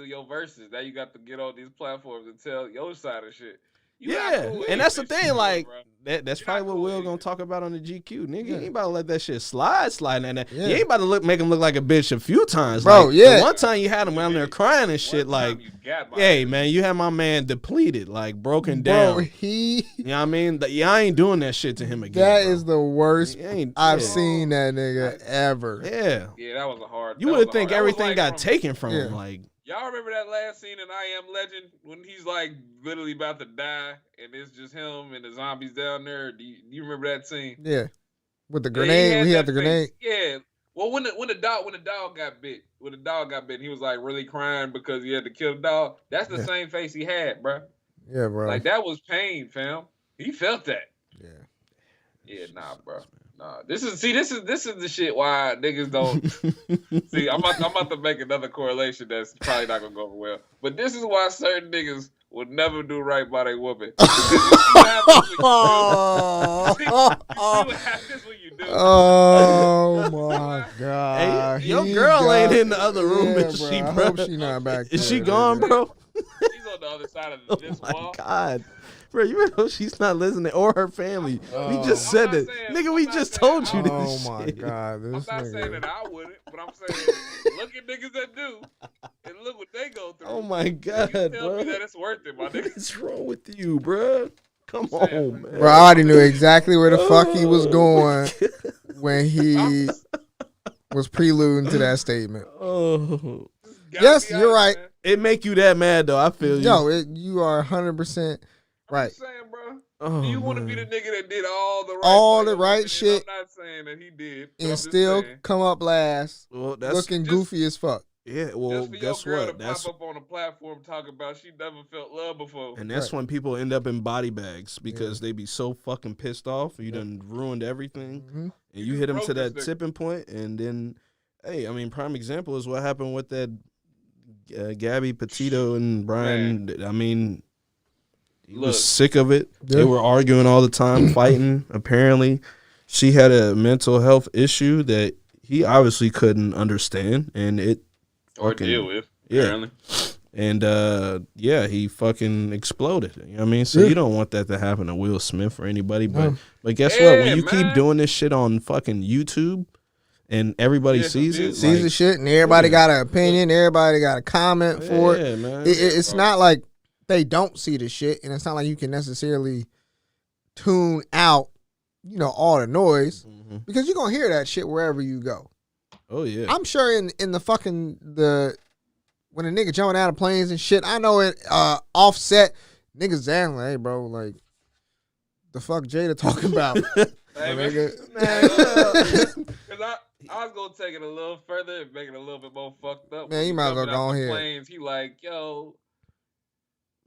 Speaker 6: your verses. Now you got to get on these platforms and tell your side of shit. You not
Speaker 4: Yeah,
Speaker 6: cool with
Speaker 4: and that's the
Speaker 6: any of this
Speaker 4: thing.
Speaker 6: shit,
Speaker 4: Like
Speaker 6: bro.
Speaker 4: that's
Speaker 6: You're
Speaker 4: probably
Speaker 6: not
Speaker 4: what
Speaker 6: cool
Speaker 4: Will
Speaker 6: with
Speaker 4: gonna
Speaker 6: it.
Speaker 4: talk about on the GQ. Nigga,
Speaker 5: Yeah.
Speaker 4: you ain't about to let that shit slide. And that.
Speaker 5: Yeah.
Speaker 4: You ain't about to make him look like a bitch a few times,
Speaker 5: Bro,
Speaker 4: Like,
Speaker 5: yeah.
Speaker 4: the one time you had him down there crying and shit,
Speaker 6: One time
Speaker 4: like,
Speaker 6: you got my
Speaker 4: hey
Speaker 6: ass.
Speaker 4: man, you had my man depleted, like broken
Speaker 5: Bro,
Speaker 4: down. You know what I mean? I ain't doing that shit to him again.
Speaker 5: that
Speaker 4: bro.
Speaker 5: is the worst
Speaker 4: He ain't-
Speaker 5: I've
Speaker 4: yeah.
Speaker 5: seen that nigga ever.
Speaker 4: Yeah.
Speaker 6: Yeah, that was a hard.
Speaker 4: You
Speaker 6: that
Speaker 4: would
Speaker 6: was a
Speaker 4: think
Speaker 6: hard- that was
Speaker 4: everything
Speaker 6: like
Speaker 4: got
Speaker 6: from-
Speaker 4: taken from him.
Speaker 5: Yeah.
Speaker 4: Like,
Speaker 6: Y'all remember that last scene in I Am Legend when he's like literally about to die and it's just him and the zombies down there? Do you remember that scene?
Speaker 5: Yeah. With the
Speaker 6: Yeah,
Speaker 5: grenade, when he had
Speaker 6: that
Speaker 5: the grenade.
Speaker 6: face. Yeah. Well, when the dog got bit, he was like really crying because he had to kill the dog. That's the
Speaker 5: Yeah.
Speaker 6: same face he had, bro.
Speaker 5: Yeah, bro.
Speaker 6: Like that was pain, fam. He felt that.
Speaker 5: Yeah.
Speaker 6: Yeah, nah, bro. Nah. This is the shit why niggas don't see. I'm about to make another correlation that's probably not gonna go over well. But this is why certain niggas would never do right by their woman. Because you have this when you do.
Speaker 5: Oh my god.
Speaker 4: hey, your
Speaker 5: He
Speaker 4: girl
Speaker 5: got-
Speaker 4: ain't in the other room,
Speaker 5: Yeah,
Speaker 4: is
Speaker 5: bro.
Speaker 4: she,
Speaker 5: I
Speaker 4: bro?
Speaker 5: hope she not back
Speaker 4: Is
Speaker 5: there,
Speaker 4: she gone,
Speaker 5: nigga.
Speaker 4: bro?
Speaker 6: She's on the other side of
Speaker 4: Oh
Speaker 6: this
Speaker 4: my
Speaker 6: wall.
Speaker 4: god. Bro, you know she's not listening or her family. We just said
Speaker 6: I'm
Speaker 4: that.
Speaker 6: not saying-
Speaker 4: Nigga,
Speaker 6: I'm
Speaker 4: we
Speaker 6: not
Speaker 4: just
Speaker 6: saying
Speaker 4: told you
Speaker 6: I-
Speaker 4: this
Speaker 5: Oh my
Speaker 4: shit.
Speaker 5: god.
Speaker 6: I'm
Speaker 5: This
Speaker 6: not saying
Speaker 5: nigga.
Speaker 6: that I wouldn't, but I'm saying look at niggas that do, and look what they go through.
Speaker 4: Oh my
Speaker 6: And
Speaker 4: god,
Speaker 6: you tell
Speaker 4: bro.
Speaker 6: me that it's worth it, my nigga.
Speaker 4: What's wrong with you, bro? Come on, man.
Speaker 5: Bro, I already knew exactly where the fuck he was going when he was preluding to that statement.
Speaker 4: Oh.
Speaker 6: Gotta
Speaker 5: Yes,
Speaker 6: be
Speaker 5: you're
Speaker 6: honest,
Speaker 5: right.
Speaker 6: man.
Speaker 4: It make you that mad though. I feel you.
Speaker 5: Yo, you are 100%
Speaker 6: I'm
Speaker 5: right.
Speaker 6: just saying, bro.
Speaker 4: Oh,
Speaker 6: Do you want to be
Speaker 4: man.
Speaker 6: the nigga that did all the right
Speaker 5: shit,
Speaker 6: I'm not saying that he did, but I'm
Speaker 5: and
Speaker 6: just
Speaker 5: still
Speaker 6: saying.
Speaker 5: come up last,
Speaker 4: Well, that's
Speaker 5: looking
Speaker 6: just-
Speaker 5: goofy as fuck.
Speaker 4: yeah. Well,
Speaker 6: Just for your
Speaker 4: guess
Speaker 6: girl
Speaker 4: what?
Speaker 6: to
Speaker 4: That's
Speaker 6: pop up on a platform talking about she never felt love before.
Speaker 4: and that's
Speaker 5: Right.
Speaker 4: when people end up in body bags because they be so fucking pissed off. You done ruined everything,
Speaker 5: Mhm.
Speaker 4: and you hit them
Speaker 6: broke
Speaker 4: to
Speaker 6: this
Speaker 4: that
Speaker 6: nigga.
Speaker 4: tipping point, and then, hey, I mean, prime example is what happened with that Gabby Petito and Brian. I mean, he
Speaker 6: Look.
Speaker 4: was sick of it.
Speaker 5: Yeah.
Speaker 4: They were arguing all the time, fighting. Apparently, she had a mental health issue that he obviously couldn't understand, and it
Speaker 6: Or
Speaker 4: fucking-
Speaker 6: deal with,
Speaker 4: yeah.
Speaker 6: apparently.
Speaker 4: And he fucking exploded. You know what I mean? So
Speaker 5: Yeah.
Speaker 4: you don't want that to happen to Will Smith or anybody.
Speaker 5: No.
Speaker 4: But guess what? When
Speaker 6: Yeah,
Speaker 4: you keep
Speaker 6: man.
Speaker 4: doing this shit on fucking YouTube and everybody
Speaker 6: Yeah,
Speaker 4: sees it,
Speaker 6: abuse.
Speaker 5: Sees the shit, and everybody got an opinion. Everybody got a comment for it.
Speaker 4: yeah, man.
Speaker 5: It's not like they don't see the shit, and it's not like you can necessarily tune out, all the noise,
Speaker 4: Mhm.
Speaker 5: because you're gonna hear that shit wherever you go.
Speaker 4: Oh yeah.
Speaker 5: I'm sure in the fucking when a nigga jumping out of planes and shit, I know it Offset niggas saying like, hey bro, like the fuck Jada talking about?
Speaker 6: Hey,
Speaker 5: My
Speaker 6: man.
Speaker 5: nigga.
Speaker 6: Because I was going to take it a little further and make it a little bit more fucked up.
Speaker 5: Man,
Speaker 6: When
Speaker 5: you
Speaker 6: he
Speaker 5: might as well
Speaker 6: jumping
Speaker 5: go
Speaker 6: out the
Speaker 5: ahead.
Speaker 6: planes, he like, yo,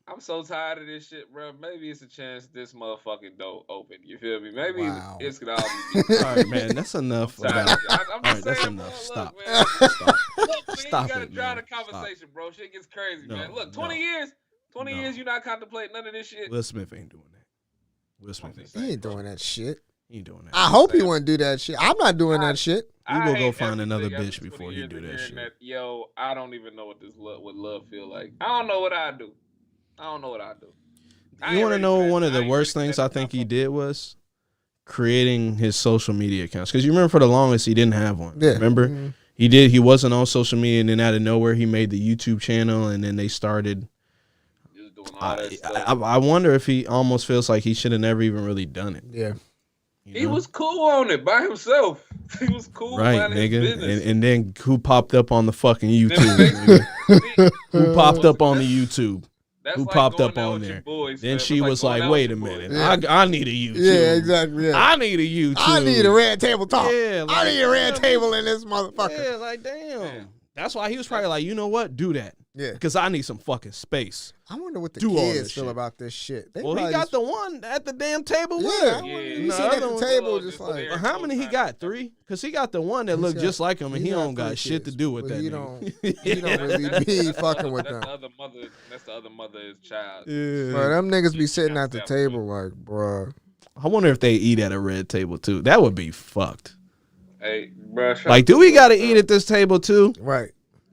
Speaker 6: I'm so tired of this shit, bro. Maybe it's a chance this motherfucking door open. You feel me? Maybe
Speaker 5: Wow.
Speaker 6: it's going to all be.
Speaker 4: All right, man. That's enough.
Speaker 6: I'm tired.
Speaker 4: About,
Speaker 6: I'm
Speaker 4: all
Speaker 6: just
Speaker 4: right, that's
Speaker 6: saying,
Speaker 4: enough.
Speaker 6: bro,
Speaker 4: Stop.
Speaker 6: look, man.
Speaker 4: Stop.
Speaker 6: Look, man,
Speaker 4: Stop
Speaker 6: you gotta
Speaker 4: it,
Speaker 6: drown
Speaker 4: man.
Speaker 6: the conversation, bro. Shit gets crazy,
Speaker 4: No,
Speaker 6: man. Look, 20
Speaker 4: no.
Speaker 6: years, 20
Speaker 4: No.
Speaker 6: years, you not contemplating none of this shit.
Speaker 4: Will Smith ain't doing that. Will Smith ain't,
Speaker 5: He ain't doing that shit.
Speaker 4: he ain't doing that.
Speaker 5: I hope he wouldn't do that shit. I'm not doing that shit.
Speaker 4: He will
Speaker 6: I
Speaker 4: go
Speaker 6: hate
Speaker 4: find another
Speaker 6: everything
Speaker 4: bitch
Speaker 6: after 20
Speaker 4: before he
Speaker 6: years
Speaker 4: do
Speaker 6: of
Speaker 4: that
Speaker 6: hearing
Speaker 4: shit.
Speaker 6: Yo, I don't even know what what love feel like. I don't know what I do. I don't know what I do. I
Speaker 4: You
Speaker 6: ain't
Speaker 4: want to
Speaker 6: ready
Speaker 4: know
Speaker 6: for that.
Speaker 4: one of
Speaker 6: I
Speaker 4: the
Speaker 6: ain't
Speaker 4: worst
Speaker 6: ready for
Speaker 4: things
Speaker 6: that.
Speaker 4: I think he did was creating his social media accounts. Because you remember for the longest he didn't have one.
Speaker 5: Yeah.
Speaker 4: Remember?
Speaker 5: Mhm.
Speaker 4: He wasn't on social media, and then out of nowhere he made the YouTube channel, and then they started.
Speaker 6: Just doing all that stuff.
Speaker 4: I wonder if he almost feels like he should have never even really done it.
Speaker 5: Yeah.
Speaker 4: you
Speaker 6: He
Speaker 4: know?
Speaker 6: was cool on it by himself. He was cool
Speaker 4: right,
Speaker 6: minding his
Speaker 4: nigga,
Speaker 6: business.
Speaker 4: and then who popped up on the fucking YouTube?
Speaker 6: Then
Speaker 4: nigga? Who popped up on the
Speaker 6: That's-
Speaker 4: YouTube?
Speaker 6: That's
Speaker 4: Who
Speaker 6: like
Speaker 4: popped
Speaker 6: going
Speaker 4: up
Speaker 6: out
Speaker 4: on
Speaker 6: with
Speaker 4: there?
Speaker 6: your boys,
Speaker 4: Then
Speaker 6: fam.
Speaker 4: she
Speaker 6: It's
Speaker 4: was
Speaker 6: going
Speaker 4: like,
Speaker 6: out
Speaker 4: "Wait a
Speaker 6: with your
Speaker 4: minute,
Speaker 6: boys.
Speaker 5: Yeah.
Speaker 4: I need a YouTube.
Speaker 5: Yeah, exactly. Yeah.
Speaker 4: I need a YouTube.
Speaker 5: I need a red table talk.
Speaker 4: Yeah,
Speaker 5: I need a red
Speaker 4: damn,
Speaker 5: table in this motherfucker.
Speaker 4: Yeah, like damn.
Speaker 6: Yeah.
Speaker 4: That's why he was probably like, you know what, do that
Speaker 5: Yeah.
Speaker 4: because I need some fucking space.
Speaker 5: I wonder what the
Speaker 4: Do all
Speaker 5: kids
Speaker 4: this
Speaker 5: feel
Speaker 4: shit.
Speaker 5: about this shit. They
Speaker 4: Well, he
Speaker 5: probably
Speaker 4: got
Speaker 5: just-
Speaker 4: the one at the damn table with
Speaker 5: Yeah,
Speaker 4: him.
Speaker 6: Yeah,
Speaker 5: you
Speaker 4: the
Speaker 5: sitting at
Speaker 4: other
Speaker 5: the
Speaker 4: one-
Speaker 5: table
Speaker 6: Just
Speaker 5: just like.
Speaker 6: there.
Speaker 4: But how many he got? 3? Because he got the one that
Speaker 5: He's
Speaker 4: looked
Speaker 5: got-
Speaker 4: just like him, and he
Speaker 5: got
Speaker 4: don't got
Speaker 5: 3
Speaker 4: shit to
Speaker 5: kids,
Speaker 4: do with
Speaker 5: but
Speaker 4: that.
Speaker 5: he
Speaker 4: nigga.
Speaker 5: don't really be fucking with
Speaker 6: That's
Speaker 5: them.
Speaker 6: the other mother. That's the other mother's child.
Speaker 4: Yeah.
Speaker 5: Bro, them niggas be
Speaker 6: You
Speaker 5: sitting
Speaker 6: got
Speaker 5: at the
Speaker 6: that,
Speaker 5: table like, bruh.
Speaker 4: I wonder if they eat at a red table too. That would be fucked.
Speaker 6: Hey, bro. shut
Speaker 4: Like,
Speaker 6: the
Speaker 4: do we
Speaker 6: fuck
Speaker 4: got to
Speaker 6: up.
Speaker 4: eat at this table too?
Speaker 5: Right.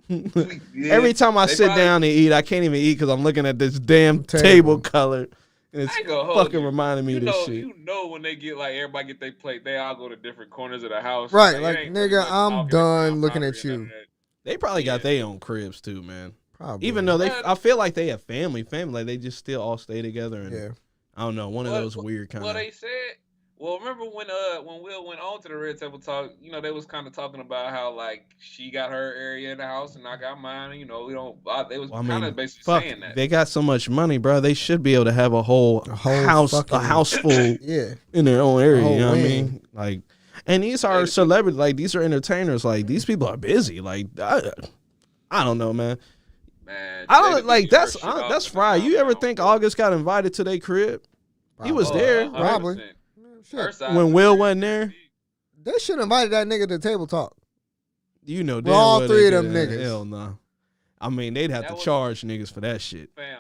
Speaker 6: Yeah.
Speaker 4: Every time I
Speaker 6: They
Speaker 4: sit
Speaker 6: probably-
Speaker 4: down and eat, I can't even eat because I'm looking at this damn
Speaker 5: Table.
Speaker 4: table color. And it's
Speaker 6: I ain't gonna hold
Speaker 4: fucking
Speaker 6: you.
Speaker 4: reminding me
Speaker 6: You
Speaker 4: of this
Speaker 6: know,
Speaker 4: shit.
Speaker 6: you know when they get like everybody get their plate, they all go to different corners of the house.
Speaker 5: Right,
Speaker 6: it
Speaker 5: like,
Speaker 6: ain't
Speaker 5: nigga,
Speaker 6: pretty much
Speaker 5: I'm
Speaker 6: talking
Speaker 5: done
Speaker 6: and
Speaker 5: looking at
Speaker 6: conversation
Speaker 5: you.
Speaker 6: and none of
Speaker 4: They probably got
Speaker 6: Yeah.
Speaker 4: their own cribs too, man.
Speaker 5: Probably.
Speaker 4: Even though
Speaker 6: But-
Speaker 4: I feel like they have family, like they just still all stay together. And
Speaker 5: Yeah.
Speaker 4: I don't know, one of
Speaker 6: Well,
Speaker 4: those weird kind
Speaker 6: Well,
Speaker 4: of.
Speaker 6: they said. Well, remember when Will went on to the Red Table Talk? You know, they was kind of talking about how like she got her area in the house and I got mine. And, you know, we don't. They was
Speaker 4: Well, I
Speaker 6: kind
Speaker 4: mean,
Speaker 6: of basically
Speaker 4: fuck,
Speaker 6: saying that.
Speaker 4: they got so much money, bro. They should be able to have a whole house full
Speaker 5: Yeah.
Speaker 4: in their own area.
Speaker 5: whole
Speaker 4: You know what I
Speaker 5: wing.
Speaker 4: mean? Like, and these are
Speaker 6: Hey,
Speaker 4: celebrities. Like, these are entertainers. Like, these people are busy. Like, I don't know, man.
Speaker 6: Man,
Speaker 4: I
Speaker 6: Jada
Speaker 4: don't like
Speaker 6: beat her
Speaker 4: that's
Speaker 6: shit off
Speaker 4: that's
Speaker 6: in the
Speaker 4: fried. You ever
Speaker 6: compound,
Speaker 4: think
Speaker 6: bro.
Speaker 4: August got invited to their crib? He was there
Speaker 6: 100%.
Speaker 5: Probably.
Speaker 6: Her
Speaker 5: Shit.
Speaker 6: side
Speaker 4: when
Speaker 6: of
Speaker 4: Will
Speaker 6: the
Speaker 4: wasn't there.
Speaker 5: They should have invited that nigga to table talk.
Speaker 4: You know,
Speaker 5: Well, all
Speaker 4: damn well
Speaker 5: 3
Speaker 4: they
Speaker 5: of them
Speaker 4: did.
Speaker 5: niggas.
Speaker 4: Hell no. I mean, they'd have
Speaker 6: That
Speaker 4: to
Speaker 6: was-
Speaker 4: charge niggas for that shit.
Speaker 6: Fam,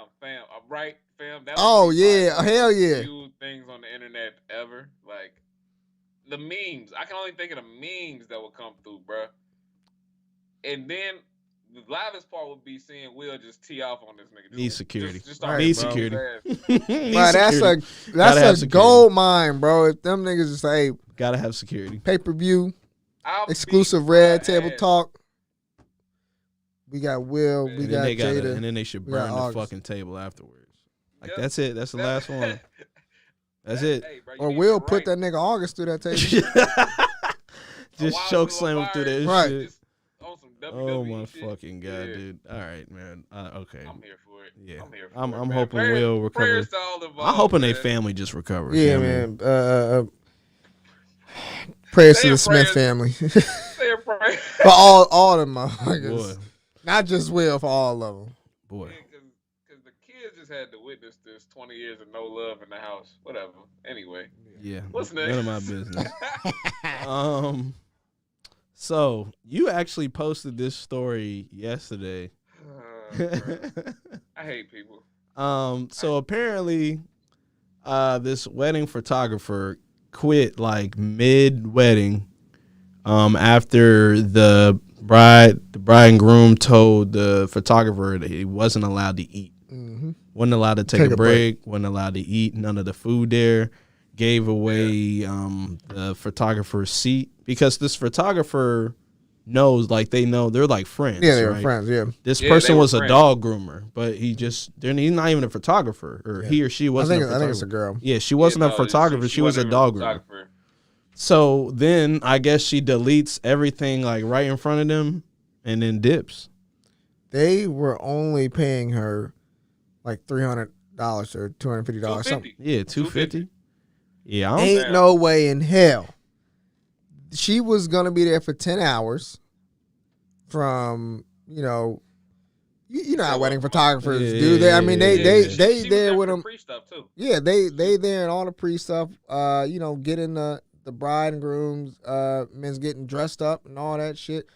Speaker 6: right, fam. That
Speaker 5: Oh,
Speaker 6: was
Speaker 5: yeah,
Speaker 6: like
Speaker 5: hell
Speaker 6: one of the
Speaker 5: yeah.
Speaker 6: few things on the internet ever. Like the memes. I can only think of the memes that would come through, bruh. And then the livest part would be seeing Will just tee off on this nigga.
Speaker 4: Need security.
Speaker 6: Just
Speaker 5: Right,
Speaker 4: Need
Speaker 5: bro.
Speaker 4: security.
Speaker 5: Bro,
Speaker 4: Need
Speaker 5: that's
Speaker 4: security.
Speaker 5: a
Speaker 4: Gotta have security.
Speaker 5: gold mine, bro. If them niggas just say
Speaker 4: Gotta have security.
Speaker 5: pay per view, exclusive red table talk. We got Will, we
Speaker 6: And
Speaker 4: And
Speaker 5: got
Speaker 4: then they gotta,
Speaker 5: Jada.
Speaker 4: and then they should
Speaker 5: we got
Speaker 4: burn the
Speaker 5: August.
Speaker 4: fucking table afterwards. Like
Speaker 6: Yep.
Speaker 4: that's it. That's the last one. That's it.
Speaker 6: Hey, bro, you
Speaker 5: Or
Speaker 6: need
Speaker 5: Will
Speaker 6: to
Speaker 5: put
Speaker 6: write
Speaker 5: that nigga August through that table.
Speaker 4: Just
Speaker 6: Wild
Speaker 4: choke
Speaker 6: Will
Speaker 4: slam him through
Speaker 6: Fire,
Speaker 4: that shit.
Speaker 6: just on some
Speaker 4: Oh
Speaker 6: WWE
Speaker 4: my
Speaker 6: shit.
Speaker 4: fucking god,
Speaker 6: Yeah.
Speaker 4: dude! All right, man. Okay.
Speaker 6: I'm here for it. it.
Speaker 4: Yeah,
Speaker 6: I'm here for
Speaker 4: I'm
Speaker 6: it, man.
Speaker 4: hoping
Speaker 6: Prayers-
Speaker 4: Will recover.
Speaker 6: prayers to all involved,
Speaker 4: I'm hoping
Speaker 6: man.
Speaker 4: their family just recovers.
Speaker 5: Yeah,
Speaker 4: you know what I
Speaker 5: man. Prayers to
Speaker 6: Saying
Speaker 5: the Smith
Speaker 6: prayers.
Speaker 5: family.
Speaker 6: Say a prayer.
Speaker 5: For all them motherfuckers.
Speaker 4: Boy.
Speaker 5: Not just Will, for all of them.
Speaker 4: Boy.
Speaker 6: Because the kids just had to witness this 20 years of no love in the house. Whatever. Anyway.
Speaker 4: Yeah.
Speaker 6: What's next?
Speaker 4: None of my business. So you actually posted this story yesterday.
Speaker 6: I hate people.
Speaker 4: So apparently, this wedding photographer quit like mid-wedding, after the bride and groom told the photographer that he wasn't allowed to eat.
Speaker 5: Mm-hmm.
Speaker 4: Wasn't allowed to take a break. Wasn't allowed to eat none of the food there. Gave away the photographer's seat because this photographer knows, like they know they're like friends.
Speaker 5: Yeah, they were
Speaker 4: right?
Speaker 5: friends. Yeah.
Speaker 4: This
Speaker 6: Yeah,
Speaker 4: person
Speaker 6: they were
Speaker 4: was a
Speaker 6: friends.
Speaker 4: dog groomer, but he's not even a photographer, or he or she wasn't.
Speaker 5: I think it's a girl.
Speaker 4: Yeah, she wasn't a photographer. She was a dog groomer. So then I guess she deletes everything like right in front of them, and then dips.
Speaker 5: They were only paying her like $300 or $250, something.
Speaker 4: Yeah, $250. Yeah,
Speaker 5: Ain't no way in hell. She was gonna be there for 10 hours. From you know how wedding photographers do. They, I mean, they there with them.
Speaker 6: Stuff too.
Speaker 5: Yeah, they there and all the pre stuff. Getting the bride and groom's men's getting dressed up and all that shit,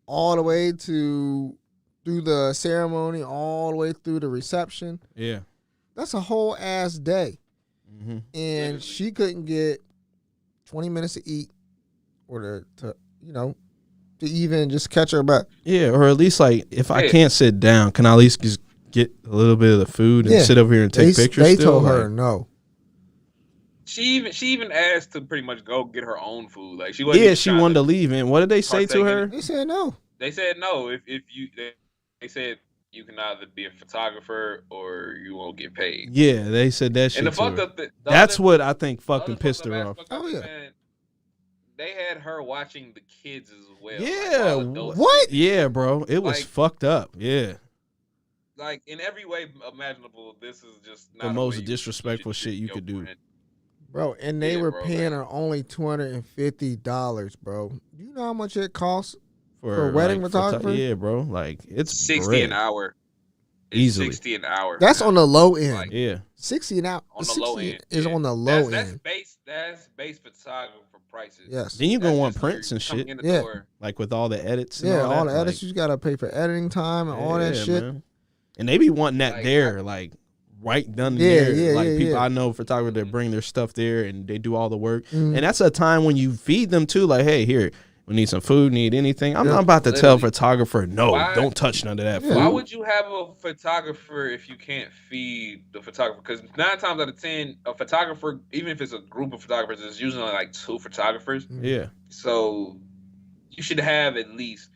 Speaker 5: all the way through the ceremony, all the way through the reception.
Speaker 4: Yeah,
Speaker 5: that's a whole ass day.
Speaker 4: Mm-hmm.
Speaker 5: And she couldn't get 20 minutes to eat, or to even just catch her back.
Speaker 4: Yeah, or at least like if I can't sit down, can I at least just get a little bit of the food and sit over here and take pictures?
Speaker 5: They
Speaker 4: still?
Speaker 5: told her no.
Speaker 6: She even asked to pretty much go get her own food. Like she wasn't.
Speaker 4: Yeah, she wanted to leave. And what did they say to her?
Speaker 5: They said no.
Speaker 6: They said no. They said you can either be a photographer or you won't get paid.
Speaker 4: Yeah, they said that shit.
Speaker 6: And the fucked
Speaker 4: her.
Speaker 6: up.
Speaker 4: That's what I think fucking pissed her off.
Speaker 5: Oh yeah.
Speaker 6: Man, they had her watching the kids as well.
Speaker 4: Yeah,
Speaker 6: like
Speaker 5: what?
Speaker 4: Yeah, bro, it was fucked up. Yeah,
Speaker 6: like in every way imaginable. This is just not
Speaker 4: the most disrespectful shit you could do,
Speaker 5: bro. And they were paying her only $250, bro. Do you know how much it costs for a wedding photographer?
Speaker 4: Yeah, bro. Like it's
Speaker 6: $60
Speaker 4: bread.
Speaker 6: an hour.
Speaker 4: Easily
Speaker 6: $60 an hour.
Speaker 5: That's on the low end.
Speaker 6: Like,
Speaker 4: yeah,
Speaker 5: $60 an hour.
Speaker 6: On the low end
Speaker 5: is on the low
Speaker 6: that's
Speaker 5: end.
Speaker 6: That's base photographer prices.
Speaker 5: Yes.
Speaker 4: Then you gonna want prints and shit.
Speaker 5: Yeah.
Speaker 6: Door.
Speaker 4: Like with all the edits. And
Speaker 5: Yeah,
Speaker 4: all
Speaker 5: the
Speaker 4: that,
Speaker 5: edits. You gotta pay for editing time and all that shit.
Speaker 4: Man. And they be wanting that
Speaker 6: Like,
Speaker 4: there, like right done
Speaker 5: Yeah,
Speaker 4: there.
Speaker 5: yeah,
Speaker 4: like
Speaker 5: yeah,
Speaker 4: people
Speaker 5: yeah.
Speaker 4: I know photographers that bring their stuff there and they do all the work. And that's a time when you feed them too. Like, hey, here, we need some food, need anything. I'm not about to tell a photographer, no, don't touch none of that food.
Speaker 6: Why would you have a photographer if you can't feed the photographer? Because 9 times out of 10, a photographer, even if it's a group of photographers, is usually like 2 photographers.
Speaker 4: Yeah.
Speaker 6: So you should have at least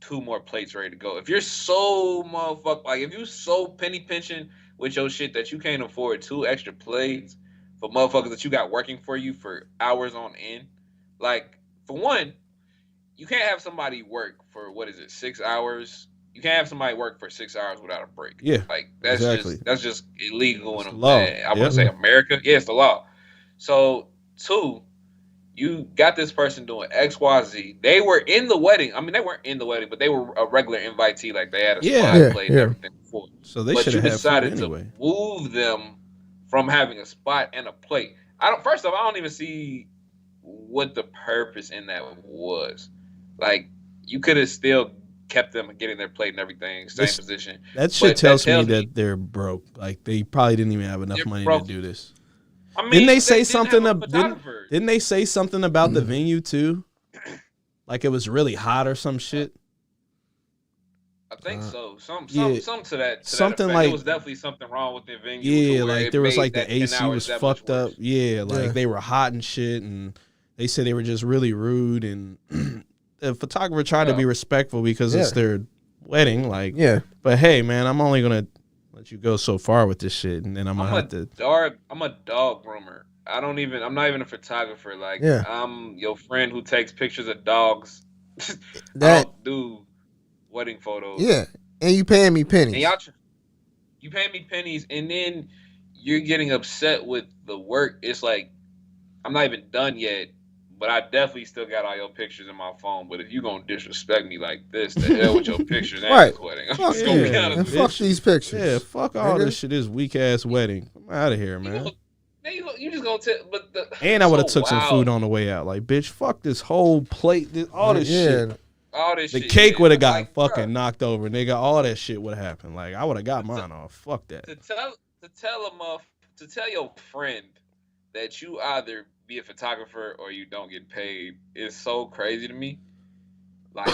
Speaker 6: 2 more plates ready to go. If you're so if you so penny pinching with your shit that you can't afford 2 extra plates for motherfuckers that you got working for you for hours on end, like for one, you can't have somebody work for 6 hours. You can't have somebody work for 6 hours without a break.
Speaker 4: Yeah,
Speaker 6: like that's just illegal in
Speaker 4: law.
Speaker 6: I want to say America. Yeah, it's the law. So 2, you got this person doing XYZ. They were in the wedding. I mean, they weren't in the wedding, but they were a regular invitee. Like they had a spot plate and everything before.
Speaker 4: So they should have
Speaker 6: decided
Speaker 4: anyway.
Speaker 6: to move them from having a spot and a plate. First off, I don't even see what the purpose in that was. Like, you could have still kept them getting their plate and everything, same position.
Speaker 4: That shit tells me that they're broke. Like, they probably didn't even have enough money to do this.
Speaker 6: I mean,
Speaker 4: didn't they say something?
Speaker 6: Didn't
Speaker 4: they say something about the venue too? Like it was really hot or some shit.
Speaker 6: I think so. Some to that.
Speaker 4: Something
Speaker 6: effect.
Speaker 4: like
Speaker 6: There was definitely something wrong with the venue.
Speaker 4: Yeah, like there was like the AC was fucked up. Yeah, like they were hot and shit, and they said they were just really rude. And the photographer tried to be respectful because it's their wedding. Like, but hey, man, I'm only gonna let you go so far with this shit, and then I'm a
Speaker 6: dog groomer. I'm not even a photographer. Like, I'm your friend who takes pictures of dogs. I don't do wedding photos.
Speaker 5: Yeah, and you paying me pennies.
Speaker 6: And you pay me pennies, and then you're getting upset with the work. It's like, I'm not even done yet, but I definitely still got all your pictures in my phone. But if you gonna disrespect me like this, the hell with your pictures and
Speaker 5: Right.
Speaker 6: this wedding. I'm
Speaker 5: Fuck
Speaker 6: just gonna be
Speaker 4: yeah,
Speaker 6: honest
Speaker 5: And
Speaker 6: with
Speaker 5: fuck these pictures.
Speaker 4: Yeah, fuck all
Speaker 5: Nigga.
Speaker 4: this shit. This weak ass wedding. I'm out of here,
Speaker 6: you.
Speaker 4: man.
Speaker 6: You just gonna tell, but
Speaker 4: And I would have
Speaker 6: so
Speaker 4: took some
Speaker 6: wild.
Speaker 4: food on the way out. Like, bitch, fuck this whole plate. All this shit.
Speaker 6: All this
Speaker 4: The
Speaker 6: shit,
Speaker 4: cake
Speaker 6: yeah.
Speaker 4: would have got
Speaker 6: Like,
Speaker 4: fucking
Speaker 6: bruh,
Speaker 4: knocked over, nigga. All that shit would have happened. Like, I would have got mine off. Fuck that.
Speaker 6: to tell your friend that you either be a photographer or you don't get paid is so crazy to me. Like,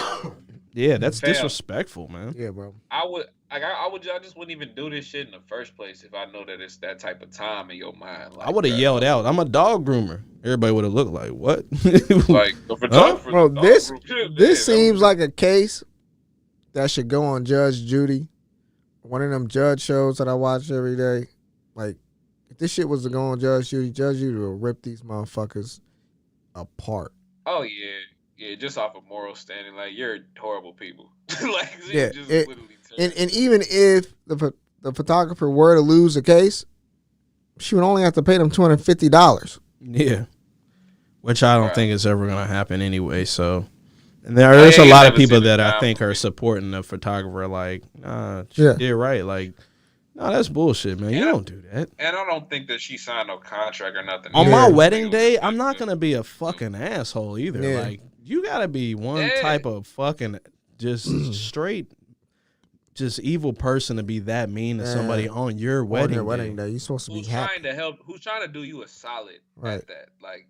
Speaker 4: Yeah, that's
Speaker 6: Fam.
Speaker 4: disrespectful, man.
Speaker 5: Yeah, bro.
Speaker 6: I just wouldn't even do this shit in the first place if I know that it's that type of time in your mind. Like,
Speaker 4: I would have
Speaker 6: bruh,
Speaker 4: yelled out, I'm a dog groomer. Everybody would have looked like, what?
Speaker 6: Like the photographer.
Speaker 5: Bro,
Speaker 6: the
Speaker 5: this
Speaker 6: dog group.
Speaker 5: this
Speaker 6: Yeah,
Speaker 5: seems like a case that should go on Judge Judy, one of them judge shows that I watch every day. Like, if this shit was to go on Judge Judy will rip these motherfuckers apart.
Speaker 6: Oh yeah, just off of moral standing. Like, you're horrible people. Like,
Speaker 5: Yeah,
Speaker 6: just
Speaker 5: it-
Speaker 6: literally
Speaker 5: And even if the photographer were to lose the case, she would only have to pay them $250.
Speaker 4: Yeah. Which I don't
Speaker 6: Right.
Speaker 4: think is ever going to happen anyway. So, and there's a
Speaker 6: ain't
Speaker 4: lot of
Speaker 6: never
Speaker 4: people
Speaker 6: seen it
Speaker 4: that I
Speaker 6: happen.
Speaker 4: think are supporting the photographer. Like, nah, she
Speaker 5: Yeah.
Speaker 4: did right. Like, no, that's bullshit, man. You
Speaker 6: Yeah.
Speaker 4: don't do that.
Speaker 6: And I don't think that she signed no contract or nothing.
Speaker 4: On
Speaker 5: Yeah.
Speaker 4: my wedding day, I'm not going to be a fucking asshole either.
Speaker 5: Yeah.
Speaker 4: Like, you got to be one
Speaker 6: Yeah.
Speaker 4: type of fucking just straight, just evil person to be that mean to
Speaker 5: Yeah.
Speaker 4: somebody on your
Speaker 5: On
Speaker 4: wedding
Speaker 5: their
Speaker 4: day.
Speaker 5: wedding day, you're supposed to be
Speaker 6: Who's
Speaker 5: happy.
Speaker 6: trying to help? Who's trying to do you a solid
Speaker 5: Right.
Speaker 6: at that? Like,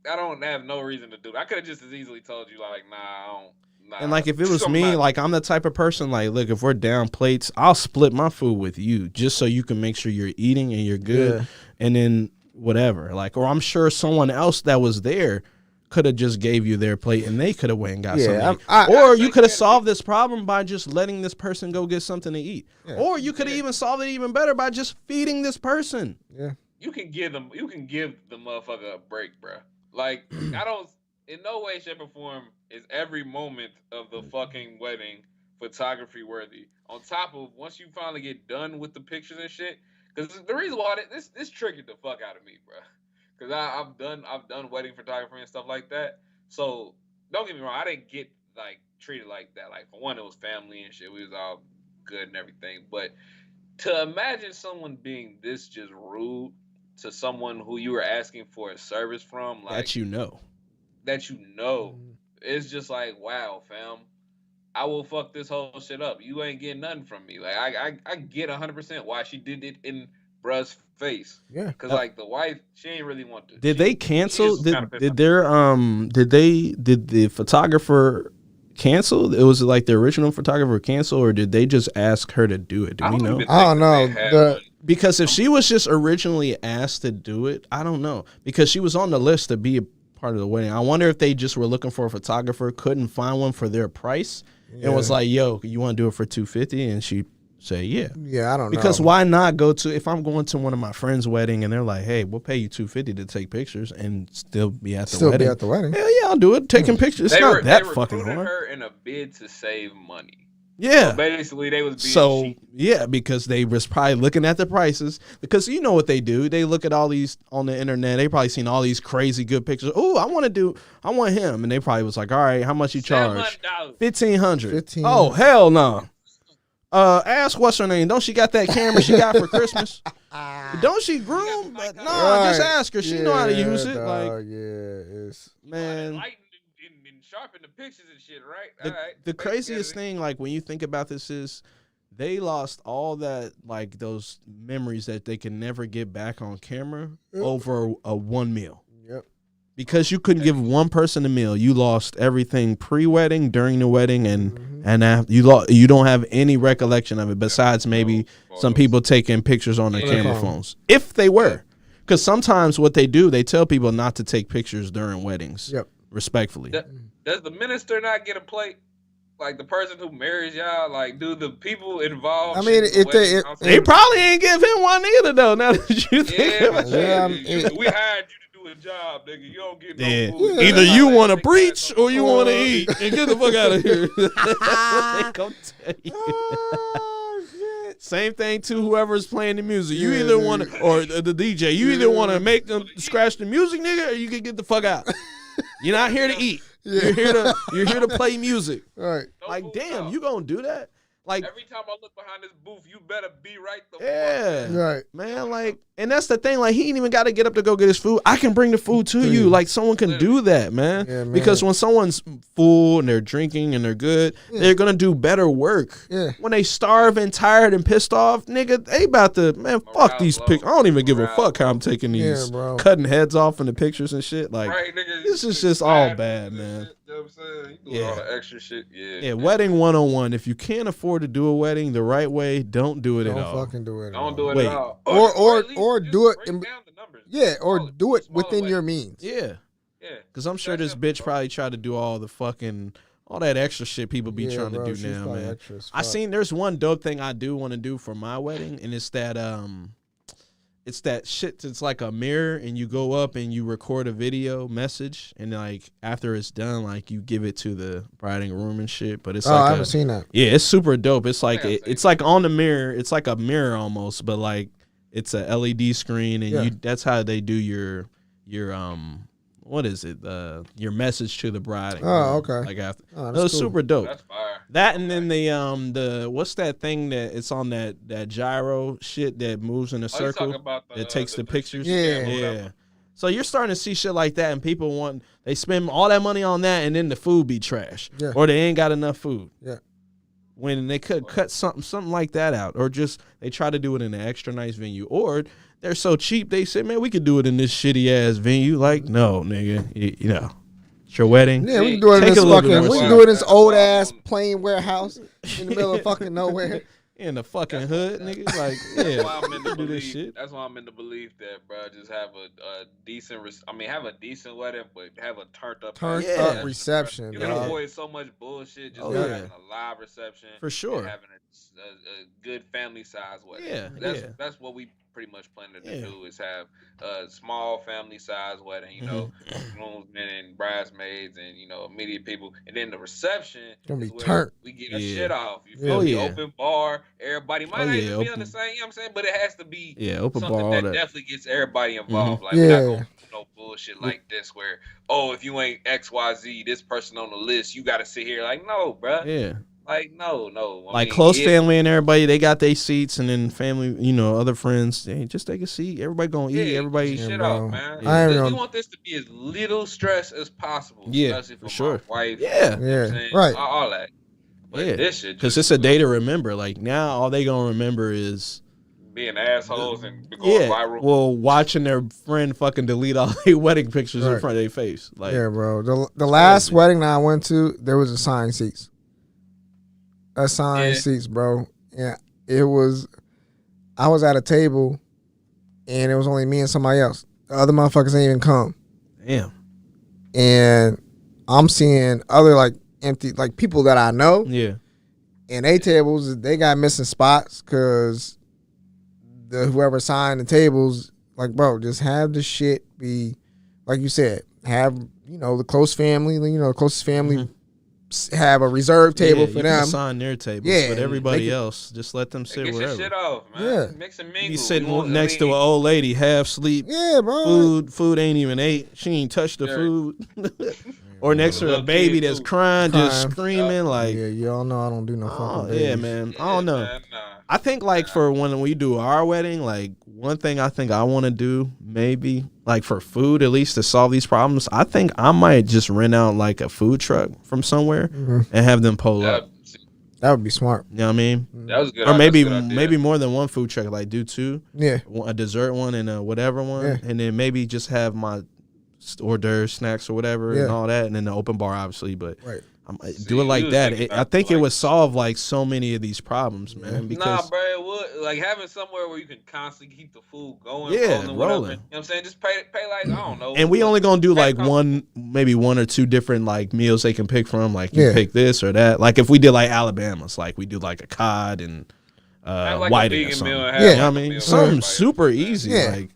Speaker 6: I don't have no reason to do that. I could have just as easily told you, like, nah, I don't. Nah.
Speaker 4: And like if it was
Speaker 6: I'm
Speaker 4: me,
Speaker 6: not-
Speaker 4: like I'm the type of person like, look, if we're down plates, I'll split my food with you just so you can make sure you're eating and you're good,
Speaker 5: Yeah.
Speaker 4: and then whatever. Like, or I'm sure someone else that was there could have just gave you their plate and they could have went and got
Speaker 5: Yeah,
Speaker 4: something.
Speaker 5: I-
Speaker 4: To eat. Or
Speaker 6: I
Speaker 4: you
Speaker 6: think
Speaker 4: could have
Speaker 6: that-
Speaker 4: solved this problem by just letting this person go get something to eat.
Speaker 5: Yeah.
Speaker 4: Or you could have even solved it even better by just feeding this person.
Speaker 5: Yeah.
Speaker 6: you can give the motherfucker a break, bro. Like, I don't, in no way, shape, or form is every moment of the fucking wedding photography worthy. On top of once you finally get done with the pictures and shit, because the reason why this triggered the fuck out of me, bro. Because I've done wedding photography and stuff like that. So don't get me wrong, I didn't get like treated like that. Like, for one, it was family and shit. We was all good and everything. But to imagine someone being this just rude to someone who you were asking for a service from, like
Speaker 4: That you know.
Speaker 6: it's just like, wow, fam, I will fuck this whole shit up. You ain't getting nothing from me. Like, I get 100% why she did it in bruh's face.
Speaker 5: Yeah.
Speaker 6: Because like the wife, she ain't really want to.
Speaker 4: Did they cancel?
Speaker 6: just was kinda pissed
Speaker 4: Did the photographer cancel? It was like the original photographer cancel, or did they just ask her to do it? Do we know?
Speaker 5: I don't know.
Speaker 4: Because if she was just originally asked to do it, I don't know. Because she was on the list to be a part of the wedding. I wonder if they just were looking for a photographer, couldn't find one for their price, and was like, "Yo, you want to do it for $250?" And she said, "Yeah."
Speaker 5: Yeah, I don't know.
Speaker 4: Because why not go to, if I'm going to one of my friends' wedding and they're like, "Hey, we'll pay you $250 to take pictures and still be at the
Speaker 5: Still
Speaker 4: wedding."
Speaker 5: be at the wedding.
Speaker 4: Hell yeah, I'll do it. Taking pictures, it's not that fucking hard.
Speaker 6: her in a bid to save money.
Speaker 4: Yeah.
Speaker 6: So basically, they was being
Speaker 4: So
Speaker 6: cheap.
Speaker 4: yeah, because they was probably looking at the prices, because you know what they do. They look at all these on the internet. They probably seen all these crazy good pictures. Oh, I want him, and they probably was like, all right, how much you charge?
Speaker 6: $700.
Speaker 4: $1,500. Oh hell no. Ask what's her name. Don't she got that camera she got for Christmas? Don't she groom? But no, just ask her. She know how to use it. Like,
Speaker 5: yeah, it's
Speaker 4: man.
Speaker 6: Lighten and sharpen the pictures and shit, right?
Speaker 4: The craziest thing, like when you think about this, is they lost all that, like those memories that they can never get back on camera over a one meal.
Speaker 5: Yep.
Speaker 4: Because you couldn't give one person a meal, you lost everything pre-wedding, during the wedding, and after. You don't have any recollection of it besides maybe some people taking pictures on their camera phones, if they were. Because sometimes what they do, they tell people not to take pictures during weddings.
Speaker 5: Yep.
Speaker 4: Respectfully.
Speaker 6: Does the minister not get a plate? Like the person who marries y'all, like, do the people involved?
Speaker 5: I mean,
Speaker 4: They probably ain't give him one either, though. Now that you think about it.
Speaker 5: Yeah,
Speaker 6: we hired you to do a job, nigga. You don't get no
Speaker 4: Yeah.
Speaker 6: food.
Speaker 4: Either
Speaker 6: Like,
Speaker 4: you want to
Speaker 6: they
Speaker 4: preach
Speaker 6: got
Speaker 4: or you want to eat, and get the fuck out of here. They gonna tell you.
Speaker 5: Oh, shit.
Speaker 4: Same thing to whoever's playing the music. You either want to, or the DJ, you either want to make them scratch the music, nigga, or you can get the fuck out. You're not here to eat. You're here to play music.
Speaker 5: Right.
Speaker 4: Like, damn, you gonna do that? Like,
Speaker 6: every time I look behind this booth, you better be right the
Speaker 4: fuck.
Speaker 5: Right.
Speaker 4: Man, like, and that's the thing. Like, he ain't even got to get up to go get his food. I can bring the food to you. Like, someone can do that, man.
Speaker 5: Yeah, man.
Speaker 4: Because when someone's full and they're drinking and they're good, they're gonna do better work.
Speaker 5: Yeah.
Speaker 4: When they starve and tired and pissed off, nigga, they about to, man, fuck these pics. I don't even give a fuck how I'm taking these, cutting heads off in the pictures and shit. Like,
Speaker 6: nigga,
Speaker 4: this is just all bad, man.
Speaker 6: Shit, you know what I'm saying? You doing all the extra shit.
Speaker 4: Yeah, wedding 101. If you can't afford to do a wedding the right way, don't do it at all.
Speaker 5: Don't fucking do it.
Speaker 6: Don't do it at all.
Speaker 5: Or do it. Or
Speaker 6: Like,
Speaker 5: do it within your means.
Speaker 4: Yeah. Because I'm sure this bitch probably tried to do all that extra shit people be trying to do now, man. I seen there's one dope thing I do want to do for my wedding, and it's that shit that's like a mirror, and you go up and you record a video message, and like after it's done, like you give it to the bride and groom and shit. But it's like
Speaker 5: I haven't seen that.
Speaker 4: Yeah, it's super dope. It's like it's like on the mirror. It's like a mirror almost, but like it's a LED screen, and that's how they do your what is it? Your message to the bride. And groom,
Speaker 5: okay.
Speaker 4: Like after,
Speaker 5: that's
Speaker 4: it was
Speaker 5: cool.
Speaker 4: super dope.
Speaker 6: That's fire.
Speaker 4: That and then the what's that thing that it's on that gyro shit that moves in a circle that takes the pictures? Yeah. So you're starting to see shit like that, and people they spend all that money on that, and then the food be trash, or they ain't got enough food.
Speaker 5: Yeah.
Speaker 4: When they could cut something like that out, or just they try to do it in an extra nice venue, or they're so cheap they say, man, we could do it in this shitty ass venue. Like, no, nigga, you know, it's your wedding.
Speaker 5: Yeah, we can do it in this this old ass plain warehouse in the middle of fucking nowhere.
Speaker 4: In the fucking hood, nigga. Like, yeah.
Speaker 6: That's why I'm in the
Speaker 4: do this
Speaker 6: belief.
Speaker 4: shit.
Speaker 6: That's why I'm in the belief that, bro, just have a decent. Have a decent wedding, but have a turned up
Speaker 5: reception.
Speaker 6: You can avoid so much bullshit just having a live reception
Speaker 4: for sure.
Speaker 6: And having a good family size wedding.
Speaker 4: Yeah,
Speaker 6: that's what we pretty much planning to do is have a small family size wedding. You know, groomsmen and bridesmaids and immediate people, and then the reception
Speaker 5: gonna be turned.
Speaker 6: We get our shit off. You feel me? Open bar. Everybody might not even be on the same, you know what I'm saying? But it has to be
Speaker 4: open
Speaker 6: something
Speaker 4: bar,
Speaker 6: that definitely gets everybody involved. Like, we're not going to do no bullshit like this where, if you ain't XYZ, this person on the list, you got to sit here. Like, no, bro.
Speaker 4: Yeah.
Speaker 6: Like, no.
Speaker 4: Like, close family and everybody, they got their seats, and then family, other friends, they just take a seat. Everybody going to eat. Everybody.
Speaker 6: Shit off, man. We want this to be as little stress as possible.
Speaker 4: Yeah,
Speaker 6: especially for
Speaker 4: sure.
Speaker 6: my wife.
Speaker 4: Yeah.
Speaker 5: Right.
Speaker 6: All that. But this shit,
Speaker 4: because it's a day to remember. Like, now all they gonna remember is
Speaker 6: being assholes and going viral.
Speaker 4: Well, watching their friend fucking delete all their wedding pictures in front of their face. Like,
Speaker 5: bro. The last wedding that I went to, there was assigned seats. Seats, bro. Yeah, it was. I was at a table, and it was only me and somebody else. The other motherfuckers ain't even come.
Speaker 4: Damn.
Speaker 5: And I'm seeing other empty people that I know.
Speaker 4: Yeah.
Speaker 5: And they tables, they got missing spots because whoever signed the tables, bro, just have the shit be like you said. Have the close family, the closest family have a reserved table for them.
Speaker 4: Sign their tables, but everybody else just let them sit wherever.
Speaker 6: Get your shit off, man.
Speaker 5: Yeah.
Speaker 6: Mix and mingle.
Speaker 4: You sitting next to an old lady, half sleep.
Speaker 5: Yeah, bro.
Speaker 4: Food ain't even ate. She ain't touched the food. Or next to a baby that's crying, just screaming like.
Speaker 5: Yeah, y'all know I don't do no fucking babies.
Speaker 4: Yeah, man. I don't know.
Speaker 6: Man, nah.
Speaker 4: I think for when we do our wedding, one thing I think I want to do maybe for food, at least to solve these problems, I think I might just rent out a food truck from somewhere and have them pull up.
Speaker 5: That would be smart.
Speaker 4: You know what I mean?
Speaker 6: That was good.
Speaker 4: Or maybe more than one food truck, do two.
Speaker 5: Yeah.
Speaker 4: A dessert one and a whatever one.
Speaker 5: Yeah.
Speaker 4: And then maybe just have my hors d'oeuvres, snacks or whatever and all that. And then the open bar, obviously. But do it like that. I think it would solve so many of these problems, man. Because
Speaker 6: bro, it would having somewhere where you can constantly keep the food going, rolling. You know what I'm saying? Just pay I don't know.
Speaker 4: And we only gonna do maybe one or two different meals they can pick from. You pick this or that. If we did Alabama's, we do a cod and whiting or something.
Speaker 6: Meal
Speaker 4: You know what I mean? Something super easy.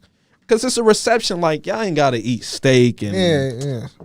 Speaker 4: Because it's a reception, like, y'all ain't got to eat steak and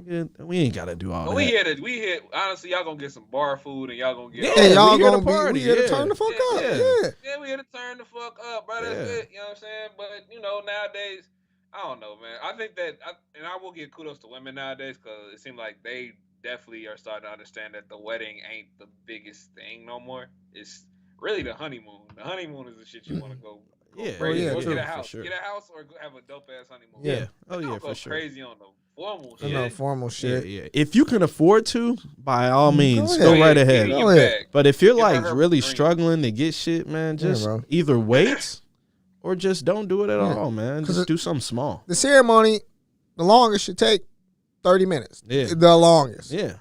Speaker 5: Yeah.
Speaker 4: we ain't got to do all
Speaker 6: But
Speaker 4: that.
Speaker 6: we hit. Honestly, y'all gonna get some bar food and y'all gonna get.
Speaker 5: Yeah, y'all
Speaker 4: we here to
Speaker 5: gonna
Speaker 4: party,
Speaker 5: be. We here to
Speaker 4: yeah.
Speaker 5: turn the fuck up.
Speaker 4: Yeah.
Speaker 5: Yeah.
Speaker 6: Yeah, we had to turn the fuck up, bro. That's
Speaker 4: Yeah.
Speaker 6: it. You know what I'm saying? But nowadays, I don't know, man. I think that, and I will give kudos to women nowadays because it seems like they definitely are starting to understand that the wedding ain't the biggest thing no more. It's really the honeymoon. The honeymoon is the shit you want to go.
Speaker 4: Yeah,
Speaker 6: crazy.
Speaker 5: yeah,
Speaker 6: Go
Speaker 5: true,
Speaker 6: get a
Speaker 4: for
Speaker 6: house.
Speaker 4: sure.
Speaker 6: Get a house or have a dope ass honeymoon.
Speaker 4: Yeah. Oh,
Speaker 6: Don't
Speaker 4: yeah,
Speaker 6: go
Speaker 4: for sure.
Speaker 6: crazy on the formal
Speaker 5: I
Speaker 6: shit.
Speaker 5: know formal shit.
Speaker 4: Yeah. If you can afford to, by all means,
Speaker 5: ahead.
Speaker 4: go right
Speaker 6: Get
Speaker 4: ahead.
Speaker 6: in
Speaker 5: Go
Speaker 6: your
Speaker 5: ahead.
Speaker 6: bag.
Speaker 4: But if you're
Speaker 6: Give her
Speaker 4: like
Speaker 6: her
Speaker 4: really
Speaker 6: dream.
Speaker 4: struggling to get shit, man, just
Speaker 5: bro.
Speaker 4: either wait or just don't do it at
Speaker 5: Yeah.
Speaker 4: all, man.
Speaker 5: 'Cause
Speaker 4: Just do something small.
Speaker 5: The ceremony, the longest should take 30 minutes.
Speaker 4: Yeah.
Speaker 5: The longest.
Speaker 4: Yeah.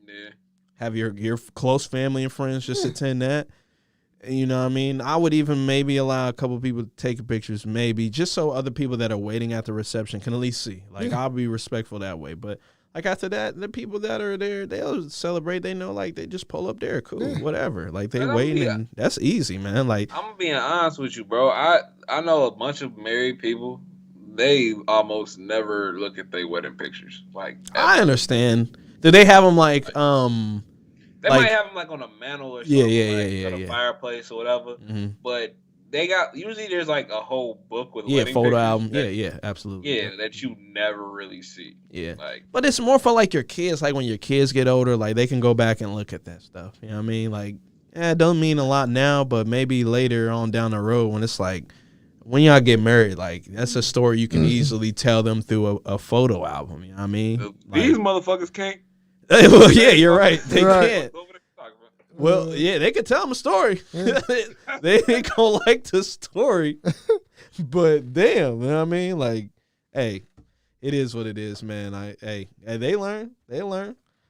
Speaker 6: Yeah.
Speaker 4: Have your close family and friends just attend that. You know what I mean? I would even maybe allow a couple people to take pictures, maybe, just so other people that are waiting at the reception can at least see. Like, I'll be respectful that way. But, like, after that, the people that are there, they'll celebrate. They know, like, they just pull up there. Cool, whatever. Like, they
Speaker 6: And
Speaker 4: waiting, and that's easy, man. Like,
Speaker 6: I'm being honest with you, bro. I know a bunch of married people. They almost never look at their wedding pictures. Like,
Speaker 4: I understand. Do they have them, like,
Speaker 6: they
Speaker 4: like-
Speaker 6: might have them like on a mantle or something.
Speaker 4: Yeah,
Speaker 6: at a
Speaker 4: yeah.
Speaker 6: fireplace or whatever.
Speaker 4: mhm.
Speaker 6: But they got usually there's like a whole book with
Speaker 4: Yeah,
Speaker 6: wedding
Speaker 4: photo
Speaker 6: pictures
Speaker 4: album.
Speaker 6: that-
Speaker 4: Yeah, absolutely.
Speaker 6: yeah, that you never really see.
Speaker 4: Yeah.
Speaker 6: Like,
Speaker 4: But it's more for like your kids. Like when your kids get older, like they can go back and look at that stuff. You know what I mean? Like, it don't mean a lot now, but maybe later on down the road when it's like, when y'all get married, like that's a story you can easily tell them through a photo album. You know what I mean?
Speaker 6: these motherfuckers can't.
Speaker 4: Well, yeah, you're right. They
Speaker 5: Right.
Speaker 4: can't.
Speaker 6: What they talking about?
Speaker 4: Well, yeah, they could tell them a story. They ain't gonna like the story, but damn, you know what I mean? Like, hey, it is what it is, man. Hey, they learn.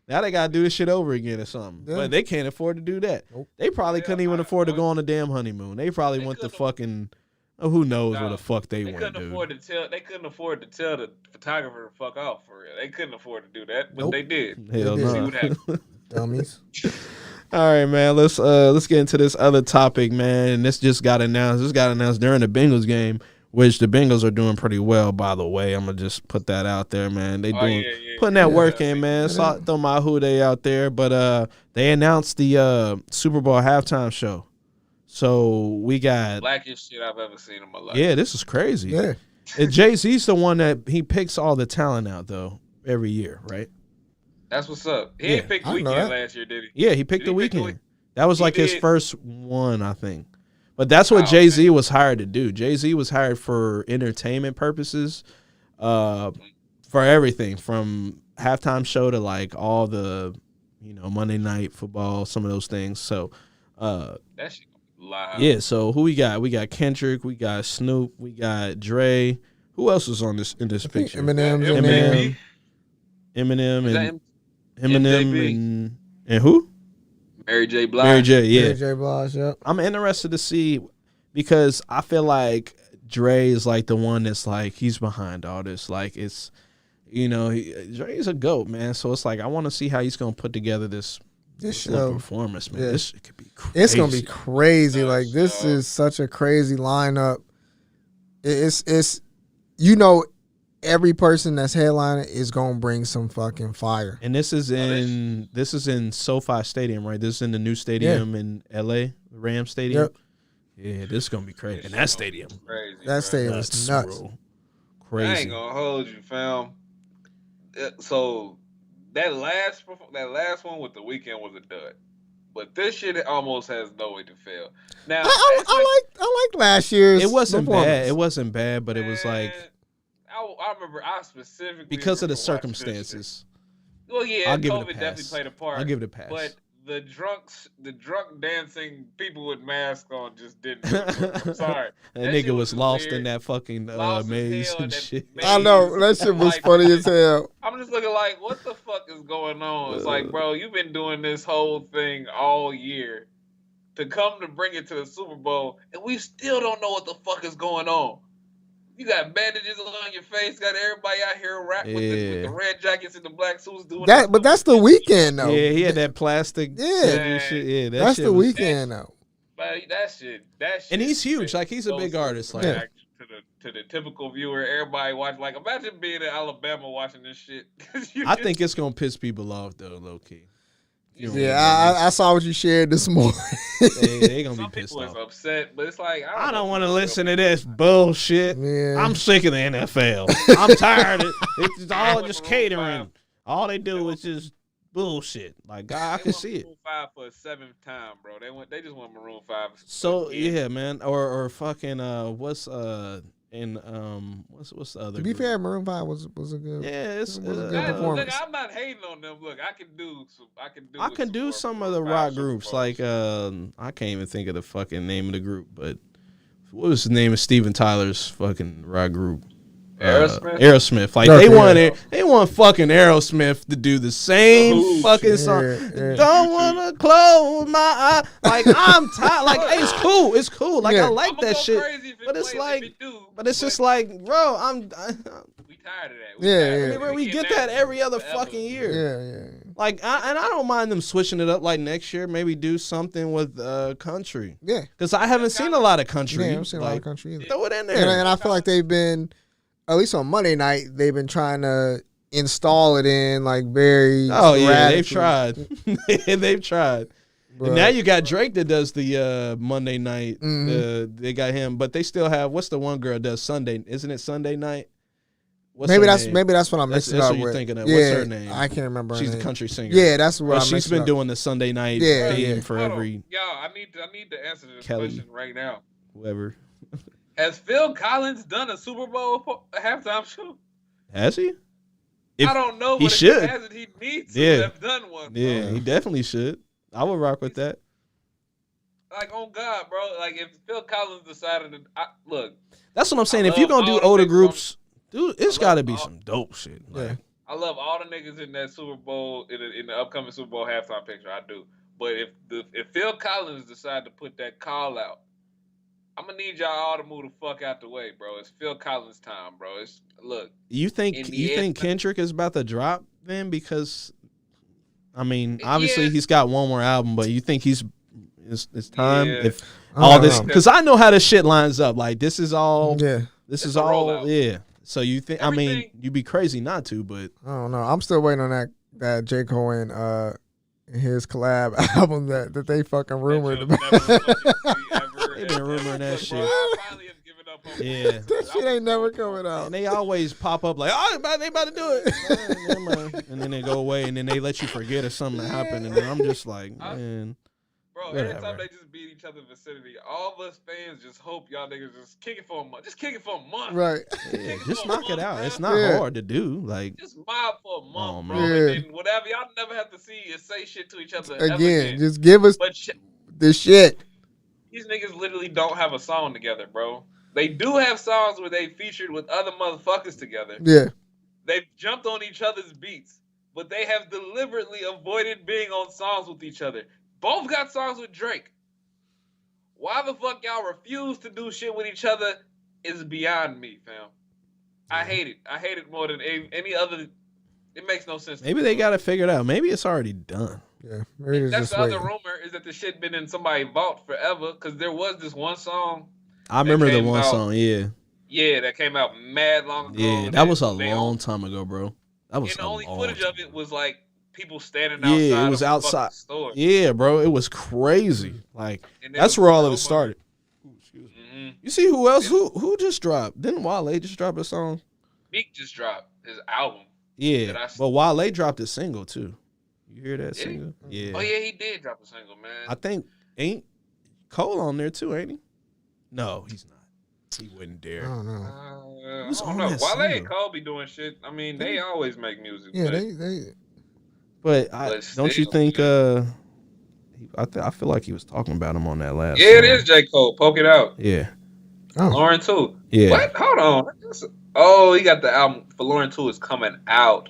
Speaker 4: Now they gotta do this shit over again or something.
Speaker 5: Yeah.
Speaker 4: But they can't afford to do that.
Speaker 5: Nope.
Speaker 4: They probably couldn't even afford to go on a damn honeymoon. They probably went to fucking. Oh, who knows what the fuck they went,
Speaker 6: couldn't
Speaker 4: dude.
Speaker 6: afford to tell. They couldn't afford to tell the photographer to fuck off for real. They couldn't afford to do that, but
Speaker 5: Nope.
Speaker 6: they did.
Speaker 4: Hell
Speaker 5: They did.
Speaker 6: See
Speaker 4: no.
Speaker 6: what happened.
Speaker 5: Dummies.
Speaker 4: All right, man. Let's get into this other topic, man. And this just got announced. This got announced during the Bengals game, which the Bengals are doing pretty well, by the way. I'm gonna just put that out there, man. They doing putting that work in, man. So throw my who they out there. But they announced the Super Bowl halftime show. So we got
Speaker 6: Blackest shit I've ever seen in my life.
Speaker 4: yeah, this is crazy.
Speaker 5: Yeah.
Speaker 4: And Jay-Z's the one that he picks all the talent out though every year, right?
Speaker 6: That's what's up. He
Speaker 4: Yeah,
Speaker 6: ain't picked
Speaker 5: I know
Speaker 6: Weekend
Speaker 5: that.
Speaker 6: last year, did he?
Speaker 4: Yeah, he picked
Speaker 6: Did
Speaker 4: the
Speaker 6: he pick the
Speaker 4: Weeknd. That was
Speaker 6: He
Speaker 4: like his
Speaker 6: did.
Speaker 4: first one, I think. But that's what
Speaker 6: Oh,
Speaker 4: Jay-Z was hired to do. Jay-Z was hired for entertainment purposes, for everything from halftime show to like all the, Monday Night Football, some of those things. So,
Speaker 6: That shit live.
Speaker 4: yeah. So who we got? We got Kendrick. We got Snoop. We got Dre. Who else is on in this picture?
Speaker 5: Eminem's in
Speaker 6: Eminem.
Speaker 5: there.
Speaker 4: Eminem
Speaker 6: Is that
Speaker 4: and Eminem
Speaker 6: MJB?
Speaker 4: and who?
Speaker 6: Mary J. Blige.
Speaker 4: Mary J. Yeah.
Speaker 5: Mary J. Blige, yep.
Speaker 4: I'm interested to see because I feel like Dre is like the one that's like he's behind all this. Like it's, Dre's a GOAT, man. So it's like I want to see how he's gonna put together this
Speaker 5: show.
Speaker 4: performance, man.
Speaker 5: Yeah.
Speaker 4: This shit could be crazy.
Speaker 5: It's gonna be crazy. Like this is such a crazy lineup. It's every person that's headlining is gonna bring some fucking fire.
Speaker 4: And this is in SoFi Stadium, right? This is in the new stadium in LA, Ram Stadium.
Speaker 5: Yep.
Speaker 4: Yeah, this is gonna be crazy. And that stadium,
Speaker 6: Crazy,
Speaker 5: That
Speaker 6: bro.
Speaker 5: stadium is nuts.
Speaker 4: bro.
Speaker 6: I
Speaker 4: Crazy.
Speaker 6: ain't gonna hold you, fam. So that last one with the Weeknd was a dud, but this shit almost has no way to fail. Now
Speaker 5: I like last year's.
Speaker 4: It wasn't
Speaker 5: performance.
Speaker 4: bad. It wasn't bad, but it was like
Speaker 6: I remember I specifically
Speaker 4: because of the
Speaker 6: remember watching this shit.
Speaker 4: circumstances.
Speaker 6: Well, yeah,
Speaker 4: I'll give it a
Speaker 6: COVID
Speaker 4: pass.
Speaker 6: definitely played a part.
Speaker 4: I'll give it a pass.
Speaker 6: But the drunk dancing people with masks on just didn't. Do it for me. I'm sorry.
Speaker 4: That
Speaker 6: That
Speaker 4: nigga
Speaker 6: shit
Speaker 4: was
Speaker 6: was
Speaker 4: lost
Speaker 6: weird.
Speaker 4: in that fucking
Speaker 6: Lost as
Speaker 4: maze
Speaker 6: hell
Speaker 4: and
Speaker 6: in that
Speaker 4: shit.
Speaker 6: maze.
Speaker 5: I know that shit was
Speaker 6: Like,
Speaker 5: funny as hell.
Speaker 6: I'm just looking like, what the fuck is going on? It's like, bro, you've been doing this whole thing all year to come to bring it to the Super Bowl, and we still don't know what the fuck is going on. You got bandages on your face, got everybody out here rap with the red jackets and the black suits doing
Speaker 5: That, but that's the Weeknd though.
Speaker 4: Yeah, he had that plastic.
Speaker 5: Yeah.
Speaker 4: surgery shit. Yeah,
Speaker 5: That's
Speaker 4: shit
Speaker 5: the
Speaker 4: was-
Speaker 5: Weeknd though.
Speaker 6: But that shit.
Speaker 4: And he's huge. Like, he's a big artist, like-
Speaker 6: to to the typical viewer. Everybody watch, like, imagine being in Alabama watching this shit.
Speaker 4: I think it's gonna piss people off though, low key.
Speaker 5: Yeah, I saw what you shared this morning.
Speaker 4: They gonna
Speaker 6: some
Speaker 4: be pissed
Speaker 6: people is
Speaker 4: off.
Speaker 6: upset, but it's like
Speaker 4: I don't want to listen to this bullshit.
Speaker 5: Man.
Speaker 4: I'm sick of the NFL. I'm tired of it. It's all just catering. All they do is just bullshit. Like, I can see it.
Speaker 6: Maroon 5 for a 7th time, bro. They just want Maroon 5.
Speaker 4: So yeah, man. Or fucking what's the other?
Speaker 5: To be
Speaker 4: group?
Speaker 5: fair, Maroon 5 was a good.
Speaker 4: Yeah, it's
Speaker 5: was a good
Speaker 6: Look,
Speaker 5: performance.
Speaker 6: I'm not hating on them. Look, I can do
Speaker 4: some of the rock groups. Like I can't even think of the fucking name of the group, but what was the name of Steven Tyler's fucking rock group? Aerosmith. Like they want fucking Aerosmith to do the same fucking song. Don't wanna close my eye. Like I'm tired. Like hey, it's cool. Like I like that shit. But it's like, but it's just like, bro, we
Speaker 6: tired of that.
Speaker 4: We get that every other fucking year.
Speaker 5: Yeah.
Speaker 4: Like I don't mind them switching it up. Like next year, maybe do something with country.
Speaker 5: Yeah.
Speaker 4: Because I haven't seen a lot of country.
Speaker 5: Yeah, I haven't seen a lot of country either.
Speaker 4: Throw it in there.
Speaker 5: And I feel like they've been, at least on Monday night, they've been trying to install it in like very.
Speaker 4: Oh yeah, they've tried. They've tried.
Speaker 5: But,
Speaker 4: and now you got Drake that does the Monday night. They got him, but they still have. What's the one girl that does Sunday? Isn't it Sunday night?
Speaker 5: Maybe that's what I'm mixing
Speaker 4: that's
Speaker 5: up
Speaker 4: what you're
Speaker 5: with.
Speaker 4: thinking of.
Speaker 5: Yeah,
Speaker 4: What's her name?
Speaker 5: I can't remember.
Speaker 4: She's
Speaker 5: her
Speaker 4: a
Speaker 5: name.
Speaker 4: country singer.
Speaker 5: Yeah, that's what
Speaker 4: she's been doing the Sunday night theme for every.
Speaker 6: Yo, I need to answer this
Speaker 4: Kelly.
Speaker 6: question right now.
Speaker 4: Whoever.
Speaker 6: Has Phil Collins done a Super Bowl halftime show?
Speaker 4: Has he?
Speaker 6: I don't know, but
Speaker 4: he should.
Speaker 6: If he hasn't, he needs to have done one. Bro.
Speaker 4: Yeah, he definitely should. I would rock with that.
Speaker 6: Like, oh God, bro. Like, if Phil Collins decided to look.
Speaker 4: That's what I'm saying. If you're gonna do older groups, dude, it's got to be some dope shit. Like,
Speaker 6: I love all the niggas in that Super Bowl in the upcoming Super Bowl halftime picture. I do. But if Phil Collins decide to put that call out, I'm gonna need y'all all to move the fuck out the way, bro. It's Phil Collins time, bro.
Speaker 4: You think Kendrick is about to drop then? Because I mean, obviously he's got one more album, but you think it's time if all this? Because I know how this shit lines up. Like this is all. Yeah. This is all. Yeah. So you think? Everything, I mean, you'd be crazy not to, but
Speaker 5: I don't know. I'm still waiting on that J. Cole and his collab album that they fucking rumored about.
Speaker 4: They've been rumoring that shit. Yeah,
Speaker 5: that shit ain't never coming out.
Speaker 4: And they always pop up like, oh, they about to do it, and then they go away, and then they let you forget or something happened, and then I'm just like, man.
Speaker 6: Bro, every time they just beat each other in the vicinity, all of us fans just hope y'all niggas just kick it for a month. Just kick it for a month.
Speaker 5: Right.
Speaker 4: Yeah, just knock it out. Man. It's not hard to do. Like
Speaker 6: just mob for a month, bro. And then whatever y'all never have to see is say shit to each other again.
Speaker 5: Just give us the shit.
Speaker 6: These niggas literally don't have a song together, bro. They do have songs where they featured with other motherfuckers together.
Speaker 5: Yeah.
Speaker 6: They've jumped on each other's beats, but they have deliberately avoided being on songs with each other. Both got songs with Drake. Why the fuck y'all refuse to do shit with each other is beyond me, fam. I hate it. I hate it more than any other. It makes no sense.
Speaker 4: Maybe they got to figure it out. Maybe it's already done.
Speaker 5: Yeah,
Speaker 6: that's the other rumor is that the shit been in somebody's vault forever because there was this one song.
Speaker 4: I remember the one song, yeah.
Speaker 6: Yeah, that came out mad long ago.
Speaker 4: Yeah, that was a long time ago, bro. That was.
Speaker 6: And the only footage of it was like people standing outside.
Speaker 4: Yeah, it was outside. Store. Yeah, bro, it was crazy. Like that's where all of it started. Ooh, excuse me. Mm-hmm. You see who else? Who just dropped? Didn't Wale just drop a song?
Speaker 6: Meek just dropped his album.
Speaker 4: Yeah, but Wale dropped a single too. You hear that single? Yeah.
Speaker 6: Oh yeah, he did drop a single, man.
Speaker 4: I think ain't Cole on there too, ain't he? No, he's not. He wouldn't dare.
Speaker 5: I don't know.
Speaker 6: I don't know. Wale and Cole be doing shit. I mean, they always make music.
Speaker 5: Yeah,
Speaker 6: but
Speaker 4: But don't you think? I feel like he was talking about him on that last.
Speaker 6: Yeah, song. It is J. Cole. Poke it out.
Speaker 4: Yeah.
Speaker 5: Oh.
Speaker 6: Lauren 2.
Speaker 4: Yeah.
Speaker 6: What? Hold on. Oh, he got the album for Lauren 2 is coming out.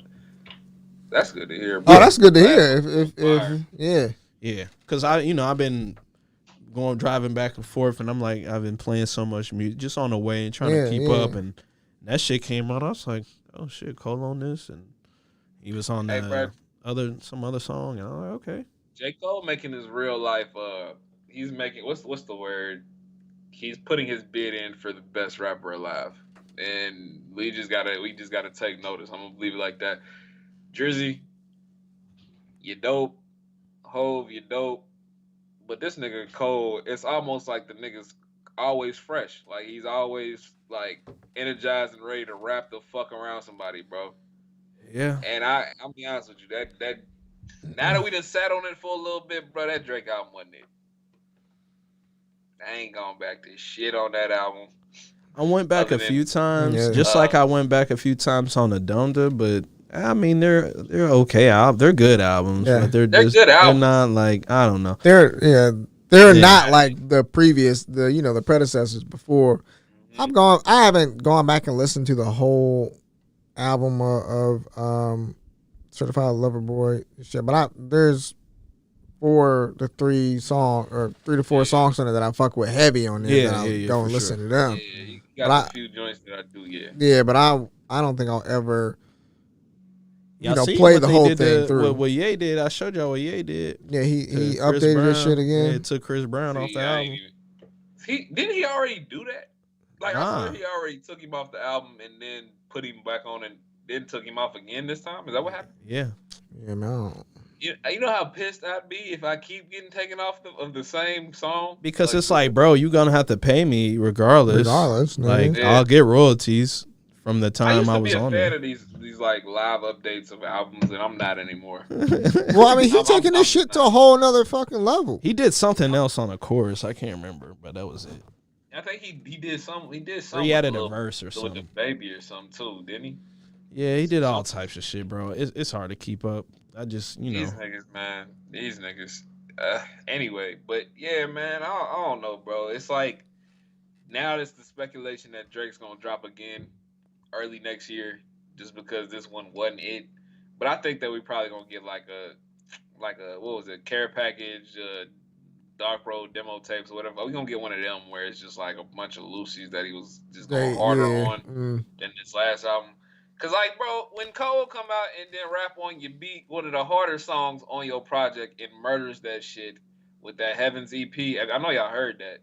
Speaker 6: That's good to hear.
Speaker 5: Bro. Oh, that's good to hear. If
Speaker 4: yeah, because I've been driving back and forth, and I'm like, I've been playing so much music just on the way and trying to keep up, and that shit came out. I was like, oh shit, Cole on this, and he was on some other song, and I'm like, okay.
Speaker 6: J. Cole making his real life. He's making what's the word? He's putting his bid in for the best rapper alive. and we just gotta take notice. I'm gonna leave it like that. Drizzy, you dope. Hove, you dope. But this nigga Cole, it's almost like the nigga's always fresh. Like he's always like energized and ready to rap the fuck around somebody, bro.
Speaker 4: Yeah.
Speaker 6: And I'll be honest with you, that now that we done sat on it for a little bit, bro, that Drake album wasn't it. I ain't going back to shit on that album.
Speaker 4: I went back a few times, just like I went back a few times on the Donda, but I mean they're okay they're good albums.
Speaker 5: Yeah.
Speaker 4: But they're
Speaker 6: good albums.
Speaker 4: They're not like, I don't know.
Speaker 5: They're not like the previous the predecessors before. I haven't gone back and listened to the whole album of Certified Lover Boy shit, but there's 3 to 4 songs on it that I fuck with heavy on there. That I'll go and listen to them.
Speaker 6: Yeah, you got a few joints that I do.
Speaker 5: Yeah, but I don't think I'll ever
Speaker 4: See
Speaker 5: play
Speaker 4: what
Speaker 5: the
Speaker 4: they
Speaker 5: whole
Speaker 4: did
Speaker 5: thing through.
Speaker 4: What Ye did, I showed y'all what Ye did.
Speaker 5: Yeah, he
Speaker 4: Chris
Speaker 5: updated
Speaker 4: Brown.
Speaker 5: his shit again.
Speaker 4: Yeah, it took Chris Brown off the album.
Speaker 6: Didn't he already do that? Like I
Speaker 4: Nah.
Speaker 6: thought he already took him off the album and then put him back on and then took him off again this time. Is that what happened?
Speaker 4: Yeah.
Speaker 5: Yeah, man.
Speaker 6: You know how pissed I'd be if I keep getting taken off of the same song?
Speaker 4: Because it's like, bro, you gonna have to pay me regardless. Like,
Speaker 5: nigga.
Speaker 4: I'll get royalties from the time I was on
Speaker 6: I used to be a fan
Speaker 4: there.
Speaker 6: of these like live updates of albums, and I'm not anymore.
Speaker 5: Well, I mean, he's taking this shit to a whole nother fucking level.
Speaker 4: He did something else on the chorus. I can't remember, but that was it.
Speaker 6: I think he did something. He did
Speaker 4: Or
Speaker 6: something.
Speaker 4: he added a
Speaker 6: with
Speaker 4: verse or
Speaker 6: with
Speaker 4: something.
Speaker 6: the baby or something too, didn't he?
Speaker 4: Yeah, he did all types of shit, bro. It's hard to keep up. I just,
Speaker 6: These niggas, man. These niggas. Anyway, but yeah, man. I don't know, bro. It's like now it's the speculation that Drake's gonna drop again early next year, just because this one wasn't it. But I think that we probably gonna get like a what was it, care package, Dark Road demo tapes or whatever. We gonna get one of them where it's just like a bunch of Lucy's that he was just going harder on than this last album. Cause like, bro, when Cole come out and then rap on your beat, one of the harder songs on your project, it murders that shit with that Heavens EP. I know y'all heard that.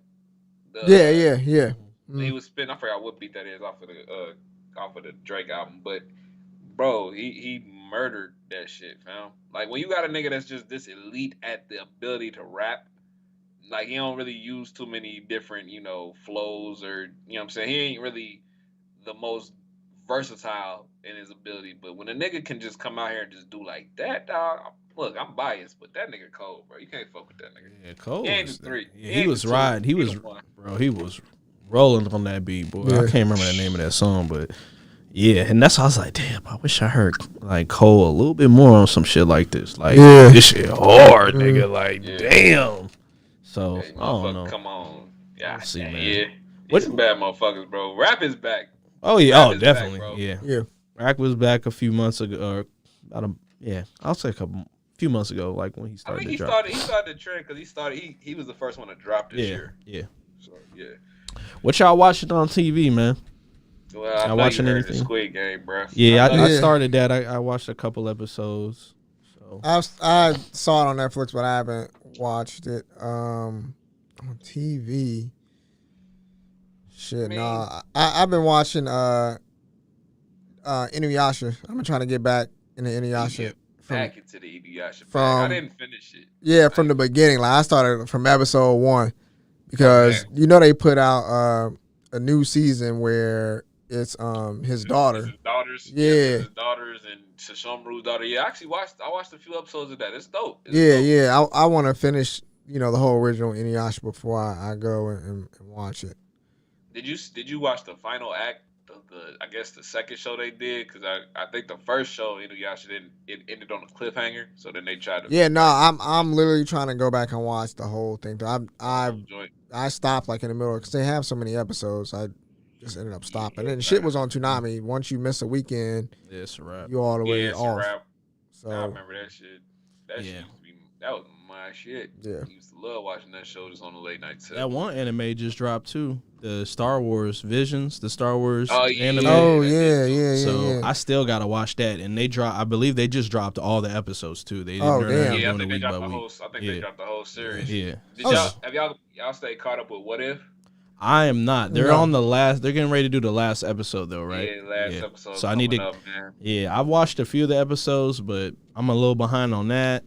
Speaker 5: Yeah.
Speaker 6: He was spitting. I forgot what beat that is off of the Drake album, but bro, he murdered that shit, fam. Like when you got a nigga that's just this elite at the ability to rap, like he don't really use too many different, flows or what I'm saying. He ain't really the most versatile in his ability, but when a nigga can just come out here and just do like that, dog. Look, I'm biased, but that nigga Cole, bro. You can't fuck with that nigga.
Speaker 4: Yeah, Cole.
Speaker 6: He ain't the 3.
Speaker 4: Yeah, he was riding. He was rolling on that beat, boy. I can't remember the name of that song, but yeah, and that's why I was like, damn, I wish I heard like Cole a little bit more on some shit like this. Like this shit hard, nigga. Like damn. So
Speaker 6: Hey,
Speaker 4: I don't know.
Speaker 6: Come on, yeah,
Speaker 4: Let's see, man.
Speaker 6: yeah.
Speaker 4: What-
Speaker 6: Some bad motherfuckers, bro. Rap is back.
Speaker 4: Oh yeah,
Speaker 6: Rap is
Speaker 4: definitely,
Speaker 6: back, bro.
Speaker 4: yeah. Rack was back a few months ago, or I'll say few months ago, like when he
Speaker 6: I
Speaker 4: started
Speaker 6: think
Speaker 4: to
Speaker 6: he
Speaker 4: drop.
Speaker 6: started the trend because he was the first one to drop this year.
Speaker 4: Yeah.
Speaker 6: So yeah.
Speaker 4: What y'all watching on TV, man?
Speaker 6: Well, I
Speaker 4: Y'all
Speaker 6: know
Speaker 4: watching
Speaker 6: you heard the
Speaker 4: anything?
Speaker 6: Squid Game, bro.
Speaker 4: Yeah, I
Speaker 5: Yeah.
Speaker 4: started that. I watched a couple episodes. So
Speaker 5: I saw it on Netflix, but I haven't watched it on TV. Shit, nah. I've been watching Inuyasha. I've been trying to get back into Inuyasha.
Speaker 6: Back into the Inuyasha.
Speaker 5: from-
Speaker 6: I didn't finish it.
Speaker 5: Yeah, from the beginning. Like I started from episode 1 because they put out a new season where it's his daughter.
Speaker 6: His daughters.
Speaker 5: Yeah.
Speaker 6: His daughters and Shishomru's daughter. Yeah, I watched a few episodes of that. It's dope. It's
Speaker 5: Yeah,
Speaker 6: dope.
Speaker 5: I want to finish the whole original Inuyasha before I go and watch it.
Speaker 6: Did you watch the final act? I guess the second show they did, because I think the first show Inuyasha it ended on a cliffhanger. So then they tried to
Speaker 5: Yeah, no, I'm literally trying to go back and watch the whole thing. I stopped like in the middle because they have so many episodes. I just ended up stopping. And shit was on Toonami. Once you miss a weekend,
Speaker 4: it's a wrap.
Speaker 5: you all the way
Speaker 6: it's a
Speaker 5: off.
Speaker 6: wrap.
Speaker 5: So
Speaker 6: I remember that shit. That shit
Speaker 4: Yeah.
Speaker 6: used to be that was my shit.
Speaker 5: Yeah.
Speaker 6: I used to love watching that show just on the late night set.
Speaker 4: That one anime just dropped too. The Star Wars Visions, the Star Wars anime.
Speaker 5: Oh yeah.
Speaker 4: So I still gotta watch that, and I believe they just dropped all the episodes too. They
Speaker 5: Oh,
Speaker 4: they're
Speaker 5: damn.
Speaker 4: not
Speaker 6: Yeah, I
Speaker 4: doing
Speaker 6: think
Speaker 4: it
Speaker 6: they
Speaker 4: week by
Speaker 6: dropped the
Speaker 4: week.
Speaker 6: whole. I think they dropped the whole series.
Speaker 4: Yeah,
Speaker 6: Did y'all stay caught up with What If?
Speaker 4: I am not. They're
Speaker 5: No.
Speaker 4: on the last. They're getting ready to do the last episode though, right?
Speaker 6: Yeah, last episode.
Speaker 4: So I need to.
Speaker 6: Up, man.
Speaker 4: Yeah, I've watched a few of the episodes, but I'm a little behind on that.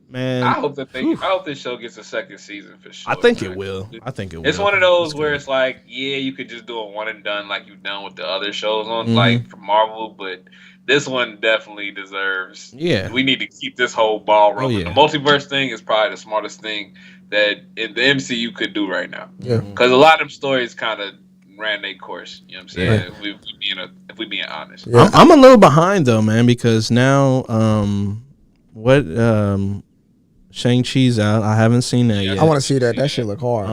Speaker 4: Man,
Speaker 6: I hope I hope this show gets a second season for sure.
Speaker 4: I think
Speaker 6: man.
Speaker 4: it will. I think it will.
Speaker 6: It's one of those
Speaker 4: It's
Speaker 6: where
Speaker 4: good.
Speaker 6: it's like, yeah, you could just do a one and done like you've done with the other shows on
Speaker 4: Mhm.
Speaker 6: like from Marvel, but this one definitely deserves.
Speaker 4: Yeah.
Speaker 6: We need to keep this whole ball rolling.
Speaker 4: yeah.
Speaker 6: The multiverse thing is probably the smartest thing that in the MCU could do right now.
Speaker 5: Yeah.
Speaker 6: Because a lot of them stories kind of ran their course. You know what I'm saying?
Speaker 4: Yeah.
Speaker 6: If we being honest.
Speaker 5: Yeah.
Speaker 4: I'm a little behind though, man, because now Shang-Chi's out. I haven't seen that yet.
Speaker 5: I want to see that. That shit look hard.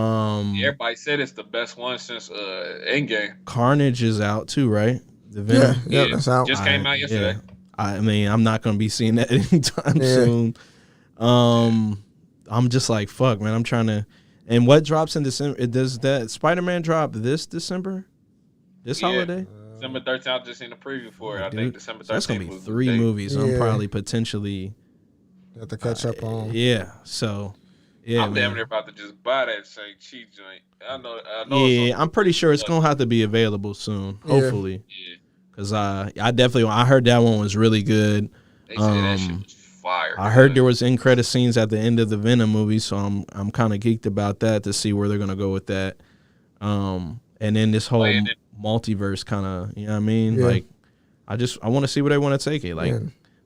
Speaker 6: Everybody said it's the best one since Endgame.
Speaker 4: Carnage is out too, right? The Venom.
Speaker 5: Yeah, that's out.
Speaker 6: Just came out yesterday.
Speaker 4: Yeah. I mean, I'm not gonna be seeing that anytime
Speaker 5: Yeah.
Speaker 4: soon. I'm just like, fuck, man. I'm trying to. And what drops in December? Does that Spider-Man drop this December? This
Speaker 6: Yeah.
Speaker 4: holiday?
Speaker 6: December 13th, I just seen a preview for it. I
Speaker 4: Dude,
Speaker 6: think December 13th.
Speaker 4: so that's gonna be
Speaker 6: was the
Speaker 4: 3
Speaker 6: date.
Speaker 4: movies. I'm
Speaker 5: Yeah.
Speaker 4: probably potentially.
Speaker 5: Have to catch up on.
Speaker 4: Yeah. So. Yeah,
Speaker 6: I'm damn
Speaker 4: man.
Speaker 6: near about to just buy that Shang-Chi joint. I know. it's
Speaker 4: Yeah,
Speaker 6: on-
Speaker 4: I'm pretty sure it's gonna have to be available soon.
Speaker 5: Yeah.
Speaker 4: Hopefully,
Speaker 6: Yeah.
Speaker 4: because I definitely I heard that one was really good.
Speaker 6: They said that shit was fire.
Speaker 4: I heard there was end credit scenes at the end of the Venom movie, so I'm kind of geeked about that to see where they're gonna go with that. And then this whole
Speaker 6: Playing it.
Speaker 4: multiverse kind of, you know what I mean?
Speaker 5: Yeah.
Speaker 4: Like, I want to see where they want to take it. Like,
Speaker 5: Yeah.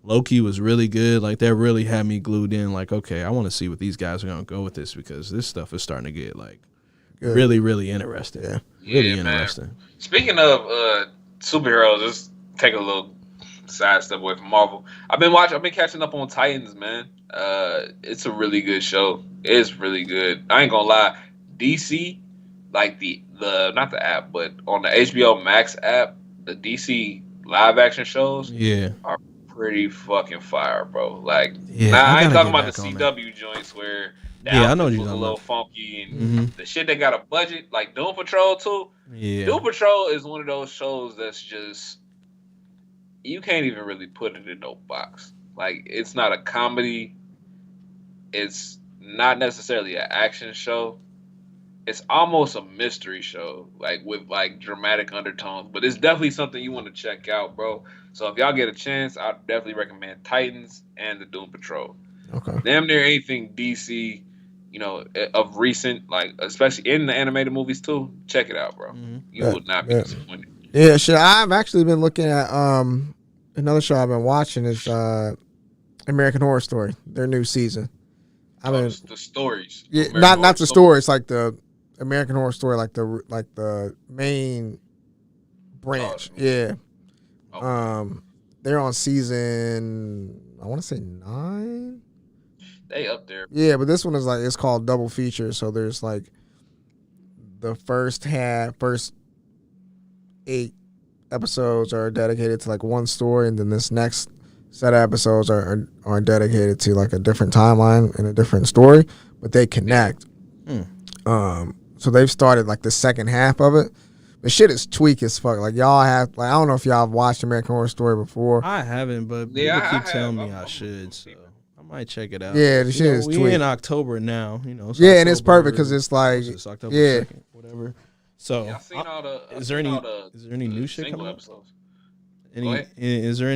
Speaker 4: Loki was really good. Like, that really had me glued in. Like, okay, I want to see what these guys are gonna go with this because this stuff is starting to get like
Speaker 5: Good.
Speaker 4: really, really interesting.
Speaker 5: Yeah.
Speaker 4: Really
Speaker 6: Yeah, man.
Speaker 4: interesting.
Speaker 6: Speaking of superheroes, let's take a little side step away from Marvel. I've been catching up on Titans, man. It's a really good show. It's really good. I ain't gonna lie. DC, like the not the app, but on the HBO Max app, the DC live action shows
Speaker 4: Yeah.
Speaker 6: are pretty fucking fire, bro. Like,
Speaker 4: Yeah,
Speaker 6: now,
Speaker 4: I
Speaker 6: I ain't
Speaker 4: gotta
Speaker 6: talking
Speaker 4: get
Speaker 6: about the
Speaker 4: back on that.
Speaker 6: CW joints where the
Speaker 4: Yeah, I know what
Speaker 6: outfits
Speaker 4: you're
Speaker 6: was a
Speaker 4: talking
Speaker 6: little
Speaker 4: about.
Speaker 6: funky and
Speaker 4: Mhm.
Speaker 6: the shit that got a budget, like Doom Patrol too.
Speaker 4: Yeah.
Speaker 6: Doom Patrol is one of those shows that's just you can't even really put it in no box. Like, it's not a comedy. It's not necessarily an action show. It's almost a mystery show, like with like dramatic undertones. But it's definitely something you want to check out, bro. So if y'all get a chance, I'd definitely recommend Titans and the Doom Patrol.
Speaker 5: Okay.
Speaker 6: Damn near anything DC, of recent, like especially in the animated movies too. Check it out, bro.
Speaker 4: Mhm.
Speaker 6: You
Speaker 5: Yeah,
Speaker 6: would not be
Speaker 5: yeah.
Speaker 6: disappointed.
Speaker 5: Yeah, shit. I've actually been looking at another show I've been watching is American Horror Story, their new season. I mean,
Speaker 6: The stories.
Speaker 5: yeah,
Speaker 6: American
Speaker 5: not
Speaker 6: Horror
Speaker 5: the story. It's like the American Horror Story, like the main branch.
Speaker 6: Oh,
Speaker 5: Yeah.
Speaker 6: Okay.
Speaker 5: They're on season, I want to say 9.
Speaker 6: They up there.
Speaker 5: Yeah, but this one is like, it's called double feature. So there's like the first 8 episodes are dedicated to like one story, and then this next set of episodes are dedicated to like a different timeline and a different story, but they connect. So they've started like the second half of it. The shit is tweak as fuck. Like, y'all have, like, I don't know if y'all have watched American Horror Story before.
Speaker 4: I haven't, but
Speaker 6: Yeah,
Speaker 4: people
Speaker 6: I
Speaker 4: keep
Speaker 6: have.
Speaker 4: telling me
Speaker 6: I'm
Speaker 4: I should, so I might check it out.
Speaker 5: Yeah, the shit is
Speaker 4: we
Speaker 5: tweak.
Speaker 4: in October now, it's
Speaker 5: Yeah, and it's
Speaker 4: October-
Speaker 5: perfect because it's like,
Speaker 4: it's October
Speaker 5: yeah.
Speaker 4: 2nd, whatever. So,
Speaker 6: Yeah, I seen all the.
Speaker 4: is there any new shit
Speaker 6: single
Speaker 4: coming up?
Speaker 6: episodes?
Speaker 4: Any,
Speaker 6: Go ahead.
Speaker 4: is there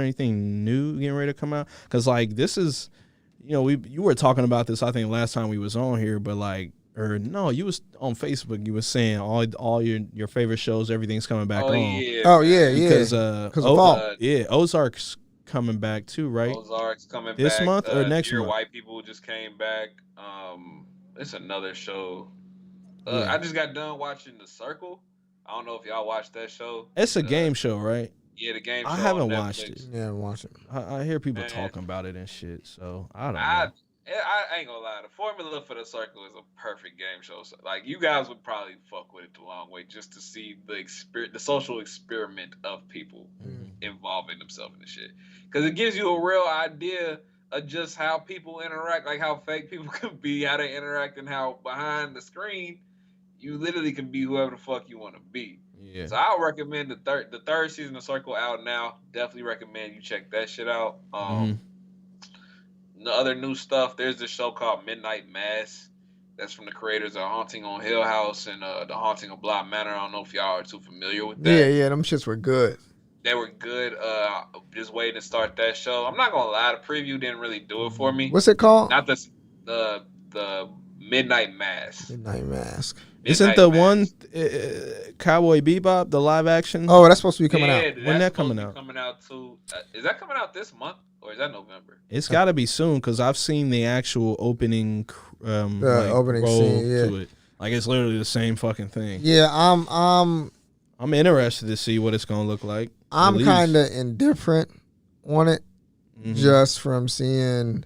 Speaker 4: anything new getting ready to come out? Because like this is, you were talking about this I think last time we was on here, but like, or no, you was on Facebook. You was saying all your favorite shows, everything's coming back
Speaker 6: Oh
Speaker 4: on.
Speaker 6: yeah.
Speaker 5: oh, yeah, yeah.
Speaker 4: Because
Speaker 5: of fall.
Speaker 4: Ozark's coming back too, right?
Speaker 6: Ozark's coming
Speaker 4: This
Speaker 6: back.
Speaker 4: month or next
Speaker 6: Dear
Speaker 4: month?
Speaker 6: White People just came back. It's another show.
Speaker 4: Yeah.
Speaker 6: I just got done watching The Circle. I don't know if y'all watched that show.
Speaker 4: It's a game show, right?
Speaker 6: Yeah, the game show.
Speaker 4: I haven't
Speaker 6: on
Speaker 4: watched
Speaker 6: Netflix.
Speaker 4: it.
Speaker 5: Yeah, watch it.
Speaker 4: I hear people
Speaker 6: Man.
Speaker 4: talking about it and shit, so I don't know.
Speaker 6: I ain't gonna lie. The formula for The Circle is a perfect game show. So, like, you guys would probably fuck with it the long way just to see the social experiment of people involving themselves in the shit. Because it gives you a real idea of just how people interact, like how fake people can be, how they interact, and how behind the screen you literally can be whoever the fuck you want to be.
Speaker 4: Yeah.
Speaker 6: So I'll recommend the third season of Circle out now. Definitely recommend you check that shit out. The other new stuff, there's this show called Midnight Mass That's from the creators of Haunting on Hill House and The Haunting of Bly Manor. I don't know if y'all are too familiar with that.
Speaker 5: Yeah, them shits were good.
Speaker 6: They were good. Just waiting to start that show. I'm not gonna lie, the preview didn't really do it for me.
Speaker 5: What's it called?
Speaker 6: Not the Midnight Mask.
Speaker 5: Midnight Mask.
Speaker 4: Isn't the one Cowboy Bebop the live action?
Speaker 5: Oh, that's supposed to be coming out.
Speaker 4: When that coming out?
Speaker 6: Coming out too. Is that coming out this month or is that November?
Speaker 4: It's got to be soon because I've seen the actual opening.
Speaker 5: Opening scene, yeah.
Speaker 4: To it. Like it's literally the same fucking thing.
Speaker 5: Yeah, I'm
Speaker 4: interested to see what it's gonna look like.
Speaker 5: I'm kind of indifferent on it, just from seeing,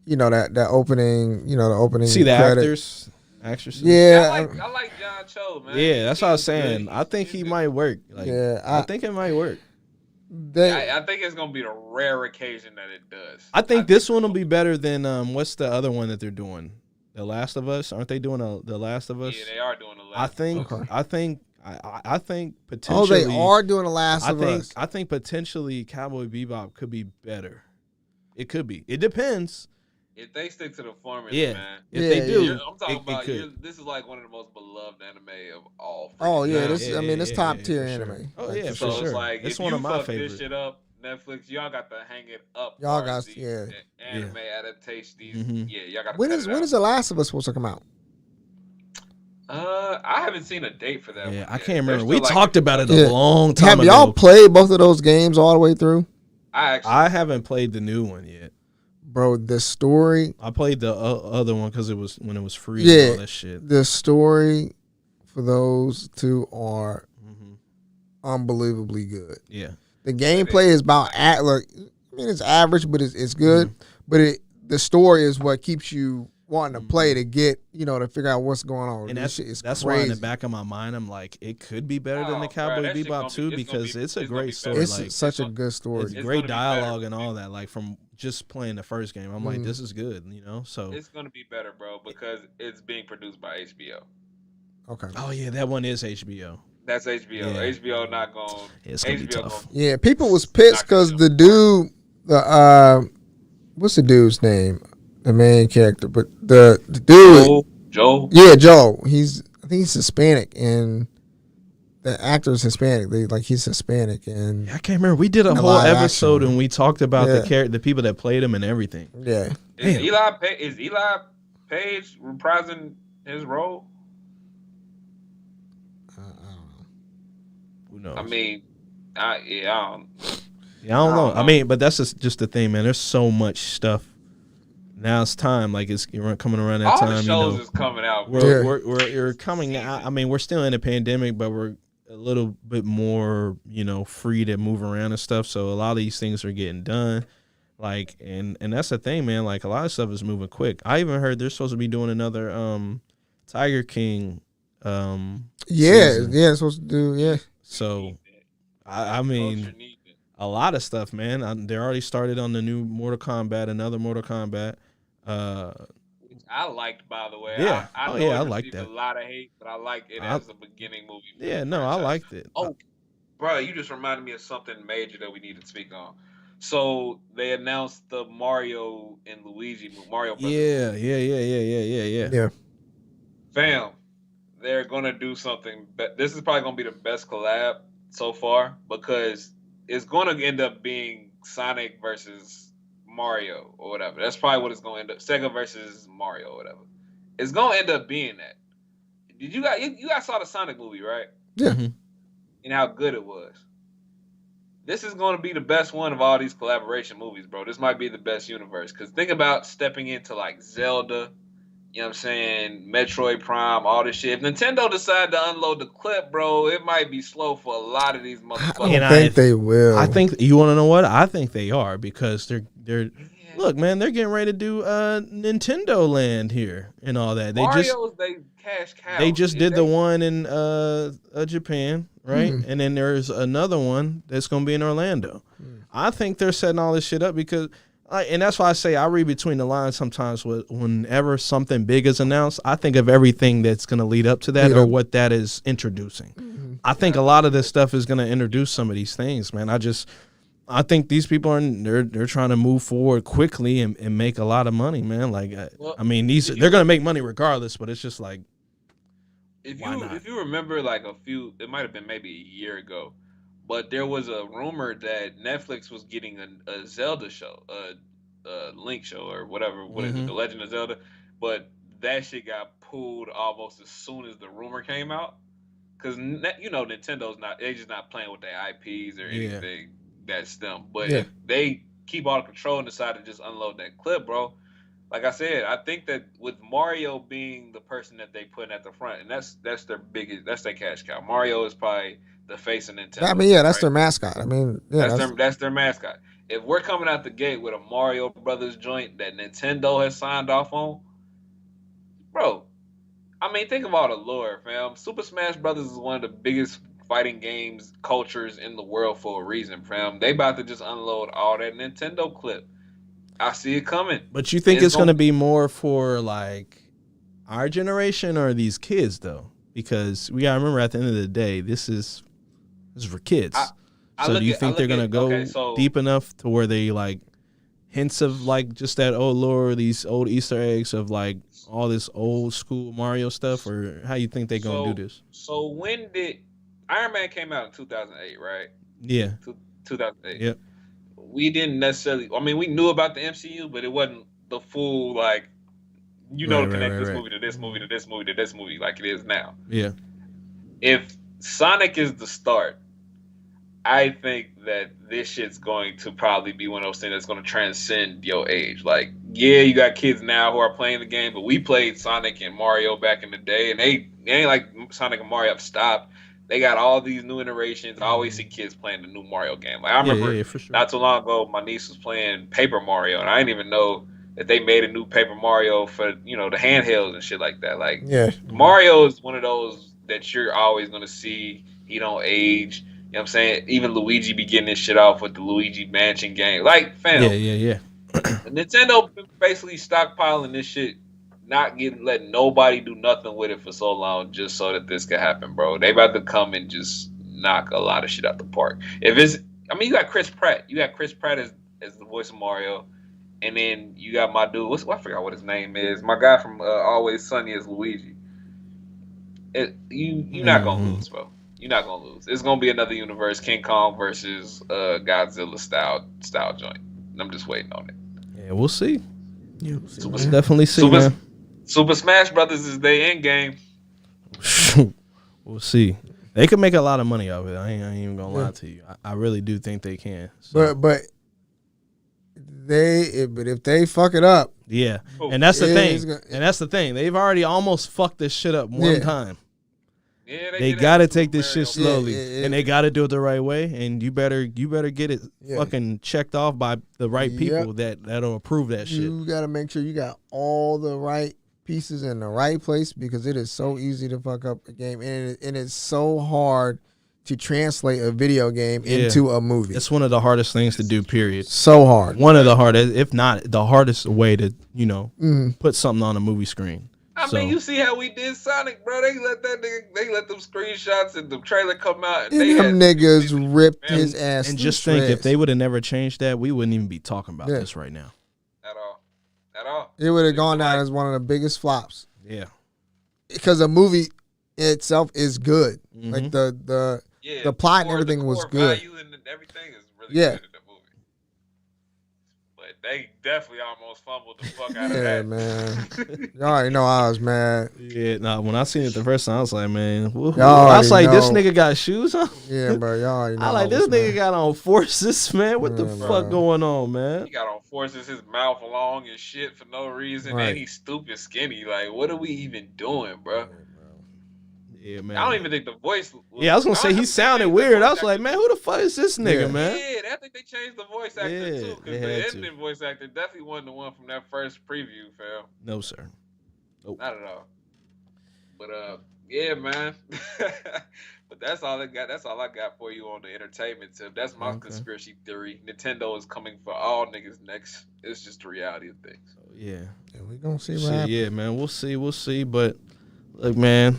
Speaker 5: that opening, the opening.
Speaker 4: See the
Speaker 5: credit.
Speaker 4: actresses.
Speaker 5: Yeah,
Speaker 6: I like John Cho, man.
Speaker 4: Yeah, that's what I was saying. I think he might work. Like, I think it might work.
Speaker 6: I think it's gonna be the rare occasion that it does.
Speaker 4: I think this one will be better than what's the other one that they're doing? The Last of Us? Aren't they doing The Last of Us?
Speaker 6: Yeah, they are doing The Last of Us.
Speaker 4: I think potentially.
Speaker 5: Oh, they are doing The Last of Us.
Speaker 4: I think potentially Cowboy Bebop could be better. It could be. It depends.
Speaker 6: If they stick to the formula, man.
Speaker 4: If they do,
Speaker 6: I'm talking about. This is like one of the most beloved anime of all.
Speaker 5: Oh yeah,
Speaker 6: time.
Speaker 5: this top tier anime.
Speaker 4: Oh yeah,
Speaker 6: so
Speaker 4: for sure.
Speaker 6: It's like
Speaker 4: it's
Speaker 6: if
Speaker 4: one
Speaker 6: you
Speaker 4: of my
Speaker 6: fuck
Speaker 4: favorites.
Speaker 6: This shit up, Netflix, y'all got to hang it up.
Speaker 5: Y'all got
Speaker 6: anime adaptation. Y'all got.
Speaker 5: When is The Last of Us supposed to come out?
Speaker 6: I haven't seen a date for that.
Speaker 4: Yeah,
Speaker 6: one
Speaker 4: I
Speaker 6: yet.
Speaker 4: can't remember.
Speaker 6: They're
Speaker 4: We
Speaker 6: still
Speaker 4: talked about it a long time ago.
Speaker 5: Have y'all played both of those games all the way through?
Speaker 6: I
Speaker 4: haven't played the new one yet.
Speaker 5: Bro, the story.
Speaker 4: I played the other one because it was when it was free.
Speaker 5: Yeah,
Speaker 4: and all that shit.
Speaker 5: The story for those two are unbelievably good.
Speaker 4: Yeah,
Speaker 5: the gameplay is about it's average, but it's good. But the story is what keeps you wanting to play to get to figure out what's going on.
Speaker 4: And that's
Speaker 5: crazy.
Speaker 4: why in the back of my mind I'm like, it could be better than the Cowboy Bebop too because it's a great story.
Speaker 5: It's such a good story.
Speaker 4: It's great dialogue and all that. Like from just playing the first game, I'm like, this is good. So
Speaker 6: it's gonna be better, bro, because it's being produced by HBO.
Speaker 5: Okay.
Speaker 4: Oh yeah, that one is HBO.
Speaker 6: That's HBO.
Speaker 4: Yeah.
Speaker 6: HBO not going.
Speaker 4: It's gonna be tough.
Speaker 5: Yeah, people was pissed because the dude, what's the dude's name? The main character, but the dude,
Speaker 6: Joe.
Speaker 5: Yeah, Joe. I think he's Hispanic, and the actor's Hispanic. He's Hispanic, and
Speaker 4: I can't remember. We did a whole episode and we talked about the people that played him and everything.
Speaker 5: Yeah.
Speaker 6: Is Eli Page reprising his role?
Speaker 5: I don't know.
Speaker 4: Who knows?
Speaker 6: I mean, I don't.
Speaker 4: Yeah, I don't know. I mean, but that's just the thing, man. There's so much stuff. Now it's time. Like it's coming around that time.
Speaker 6: All the shows is coming out.
Speaker 4: We're coming out. I mean, we're still in a pandemic, but we're a little bit more, free to move around and stuff. So a lot of these things are getting done. Like, and that's the thing, man. Like a lot of stuff is moving quick. I even heard they're supposed to be doing another Tiger King. Season.
Speaker 5: It's supposed to do. Yeah.
Speaker 4: So, I mean, a lot of stuff, man. They already started on the new Mortal Kombat, another Mortal Kombat.
Speaker 6: Which I liked, by the way.
Speaker 4: Yeah.
Speaker 6: I
Speaker 4: liked that.
Speaker 6: A lot of hate, but I liked it as a beginning movie.
Speaker 4: Yeah, no, I liked it.
Speaker 6: Oh, bro, you just reminded me of something major that we need to speak on. So they announced the Mario and Luigi Mario Brothers.
Speaker 4: Yeah.
Speaker 6: Fam, they're gonna do something. This is probably gonna be the best collab so far because it's gonna end up being Sonic versus Mario or whatever. That's probably what it's gonna end up. Sega versus Mario or whatever. It's gonna end up being that. Did you guys saw the Sonic movie, right?
Speaker 5: Yeah.
Speaker 4: Mm-hmm.
Speaker 6: And how good it was. This is going to be the best one of all these collaboration movies, bro. This might be the best universe. Because think about stepping into like Zelda, you know what I'm saying, Metroid Prime, all this shit. If Nintendo decide to unload the clip, bro, it might be slow for a lot of these motherfuckers.
Speaker 5: I think they will.
Speaker 4: I think, you want to know what? I think they are because they're look, man, they're getting ready to do Nintendo Land here and all that.
Speaker 6: They cash cow.
Speaker 4: They just did the one in Japan, right? Mm-hmm. And then there's another one that's going to be in Orlando. Mm. I think they're setting all this shit up because, and that's why I say I read between the lines sometimes. Whenever something big is announced, I think of everything that's going to lead up to that or what that is introducing. Mm-hmm. I think a lot of this stuff is going to introduce some of these things, man. I think these people are they're trying to move forward quickly and make a lot of money, man. Like,
Speaker 6: Well,
Speaker 4: I mean, they're gonna make money regardless, but it's just like,
Speaker 6: if
Speaker 4: why not?
Speaker 6: you remember, like it might have been maybe a year ago, but there was a rumor that Netflix was getting a Zelda show, a Link show or whatever. What is it, The Legend of Zelda? But that shit got pulled almost as soon as the rumor came out, because Nintendo's they just not playing with their IPs or anything that's them. But if they keep all the control and decide to just unload that clip, bro. Like I said, I think that with Mario being the person that they put at the front, and that's their cash cow. Mario is probably the face of Nintendo.
Speaker 5: I mean, that's their mascot. I mean,
Speaker 6: that's their mascot. If we're coming out the gate with a Mario Brothers joint that Nintendo has signed off on, bro, I mean, think of all the lore, fam. Super Smash Brothers is one of the biggest fighting games cultures in the world for a reason, fam. They about to just unload all that Nintendo clip. I see it coming.
Speaker 4: But you think it's going to be more for like our generation or these kids though? Because we got to remember at the end of the day, this is for kids. So do you think they're going to go deep enough to where they like hints of like just that old lore, these old Easter eggs of like all this old school Mario stuff, or how you think they're going to do this?
Speaker 6: So when did Iron Man came out in 2008, right?
Speaker 4: Yeah.
Speaker 6: 2008.
Speaker 4: Yep.
Speaker 6: We didn't necessarily, I mean, we knew about the MCU, but it wasn't the full, like, to connect this movie to this movie to this movie to this movie like it is now.
Speaker 4: Yeah.
Speaker 6: If Sonic is the start, I think that this shit's going to probably be one of those things that's going to transcend your age. Like, yeah, you got kids now who are playing the game, but we played Sonic and Mario back in the day, and they ain't like Sonic and Mario have stopped. They got all these new iterations. I always see kids playing the new Mario game. Like I remember
Speaker 4: for sure.
Speaker 6: Not too long ago, my niece was playing Paper Mario, and I didn't even know that they made a new Paper Mario for the handhelds and shit like that. Like Mario is one of those that you're always gonna see. He don't age. You know what I'm saying? Even Luigi be getting this shit off with the Luigi Mansion game. Like, fam.
Speaker 4: Yeah.
Speaker 6: Nintendo basically stockpiling this shit, not letting nobody do nothing with it for so long just so that this could happen, bro. They about to come and just knock a lot of shit out the park. You got Chris Pratt. You got Chris Pratt as the voice of Mario. And then you got my dude, I forgot what his name is. My guy from Always Sunny as Luigi. You're not going to lose, bro. You're not going to lose. It's going to be another universe, King Kong versus Godzilla style joint. I'm just waiting on it.
Speaker 4: Yeah, we'll see. We'll definitely see, man.
Speaker 6: Super Smash Brothers is their end game.
Speaker 4: We'll see. They could make a lot of money off it. I ain't even gonna lie to you. I really do think they can. So.
Speaker 5: But if they fuck it up,
Speaker 4: and that's the thing. They've already almost fucked this shit up one time.
Speaker 6: Yeah,
Speaker 4: they gotta take this shit slowly, and they gotta do it the right way. And you better get it fucking checked off by the right people that'll approve that shit.
Speaker 5: You gotta make sure you got all the right pieces in the right place, because it is so easy to fuck up a game, and it's so hard to translate a video game into a movie.
Speaker 4: It's one of the hardest things to do, period.
Speaker 5: So hard.
Speaker 4: One of the hardest, if not the hardest way to, put something on a movie screen.
Speaker 6: I mean, you see how we did Sonic, bro. They let them screenshots and the trailer come out. And
Speaker 5: them niggas ripped his ass.
Speaker 4: And just think, if they would have never changed that, we wouldn't even be talking about this right now.
Speaker 6: At all.
Speaker 5: It would have gone down as one of the biggest flops.
Speaker 4: Yeah.
Speaker 5: Because the movie itself is good. Mm-hmm. Like the plot and everything was good.
Speaker 6: Value and everything is really good in the movie. But they definitely almost fumbled the fuck out of that.
Speaker 5: Yeah, man. Y'all already know I was mad.
Speaker 4: Yeah, when I seen it the first time, I was like, man, I was like, this nigga got shoes on?
Speaker 5: Yeah, bro, y'all already know.
Speaker 4: I like, this nigga got on forces, man. What the fuck going on, man?
Speaker 6: He got on forces, his mouth long and shit for no reason, and he's stupid skinny. Like, what are we even doing, bro?
Speaker 4: Yeah, man.
Speaker 6: I don't even think the voice.
Speaker 4: I was gonna say he sounded weird. I was like, man, who the fuck is this nigga, man?
Speaker 6: Yeah, I think they changed the voice actor too, because the ending voice actor definitely wasn't the one from that first preview, fam.
Speaker 4: No, sir.
Speaker 6: Nope. Not at all. But yeah, man. But that's all I got. That's all I got for you on the entertainment tip. That's my conspiracy theory. Nintendo is coming for all niggas next. It's just the reality of things.
Speaker 4: Oh, yeah.
Speaker 5: We gonna see what happens.
Speaker 4: Yeah, man. We'll see. But look, man.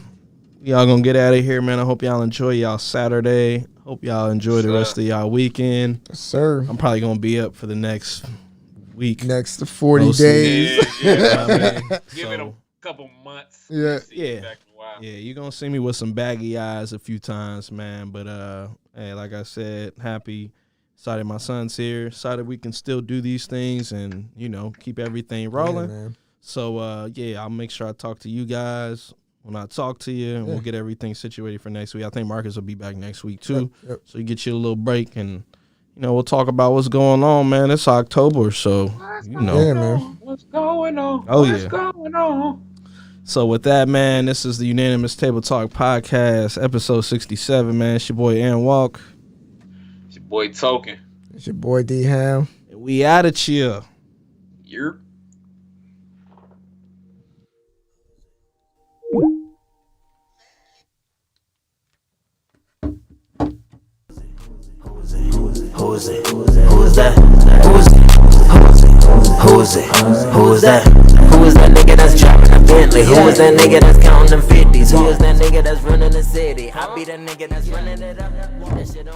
Speaker 4: Y'all gonna get out of here, man. I hope y'all enjoy y'all Saturday. Hope y'all enjoy the rest of y'all weekend.
Speaker 5: Yes, sir.
Speaker 4: I'm probably gonna be up for the next week.
Speaker 5: Next 40 days.
Speaker 6: Yeah. Give it a couple months.
Speaker 5: Yeah.
Speaker 4: Yeah, you're gonna see me with some baggy eyes a few times, man. But hey, like I said, happy. Excited my son's here. Excited we can still do these things and, keep everything rolling.
Speaker 5: Yeah, man.
Speaker 4: So, I'll make sure I talk to you guys when I talk to you, and we'll get everything situated for next week. I think Marcus will be back next week, too.
Speaker 5: Yep.
Speaker 4: So you get you a little break, and, we'll talk about what's going on, man. It's October, so,
Speaker 5: Yeah, man.
Speaker 6: What's going on?
Speaker 4: Oh,
Speaker 6: What's going on?
Speaker 4: So with that, man, this is the Unanimous Table Talk Podcast, episode 67, man. It's your boy, Aaron Walk.
Speaker 6: It's your boy, Tokin.
Speaker 5: It's your boy, D-Ham.
Speaker 4: And we out of here.
Speaker 6: Yerp.
Speaker 7: Who is it? Who is that? Who is it? Who is it? Who is that? Who is that nigga that's driving a Bentley? Who is that nigga that's counting them 50s? Who is that nigga that's running the city? I be the nigga that's running it up. That shit on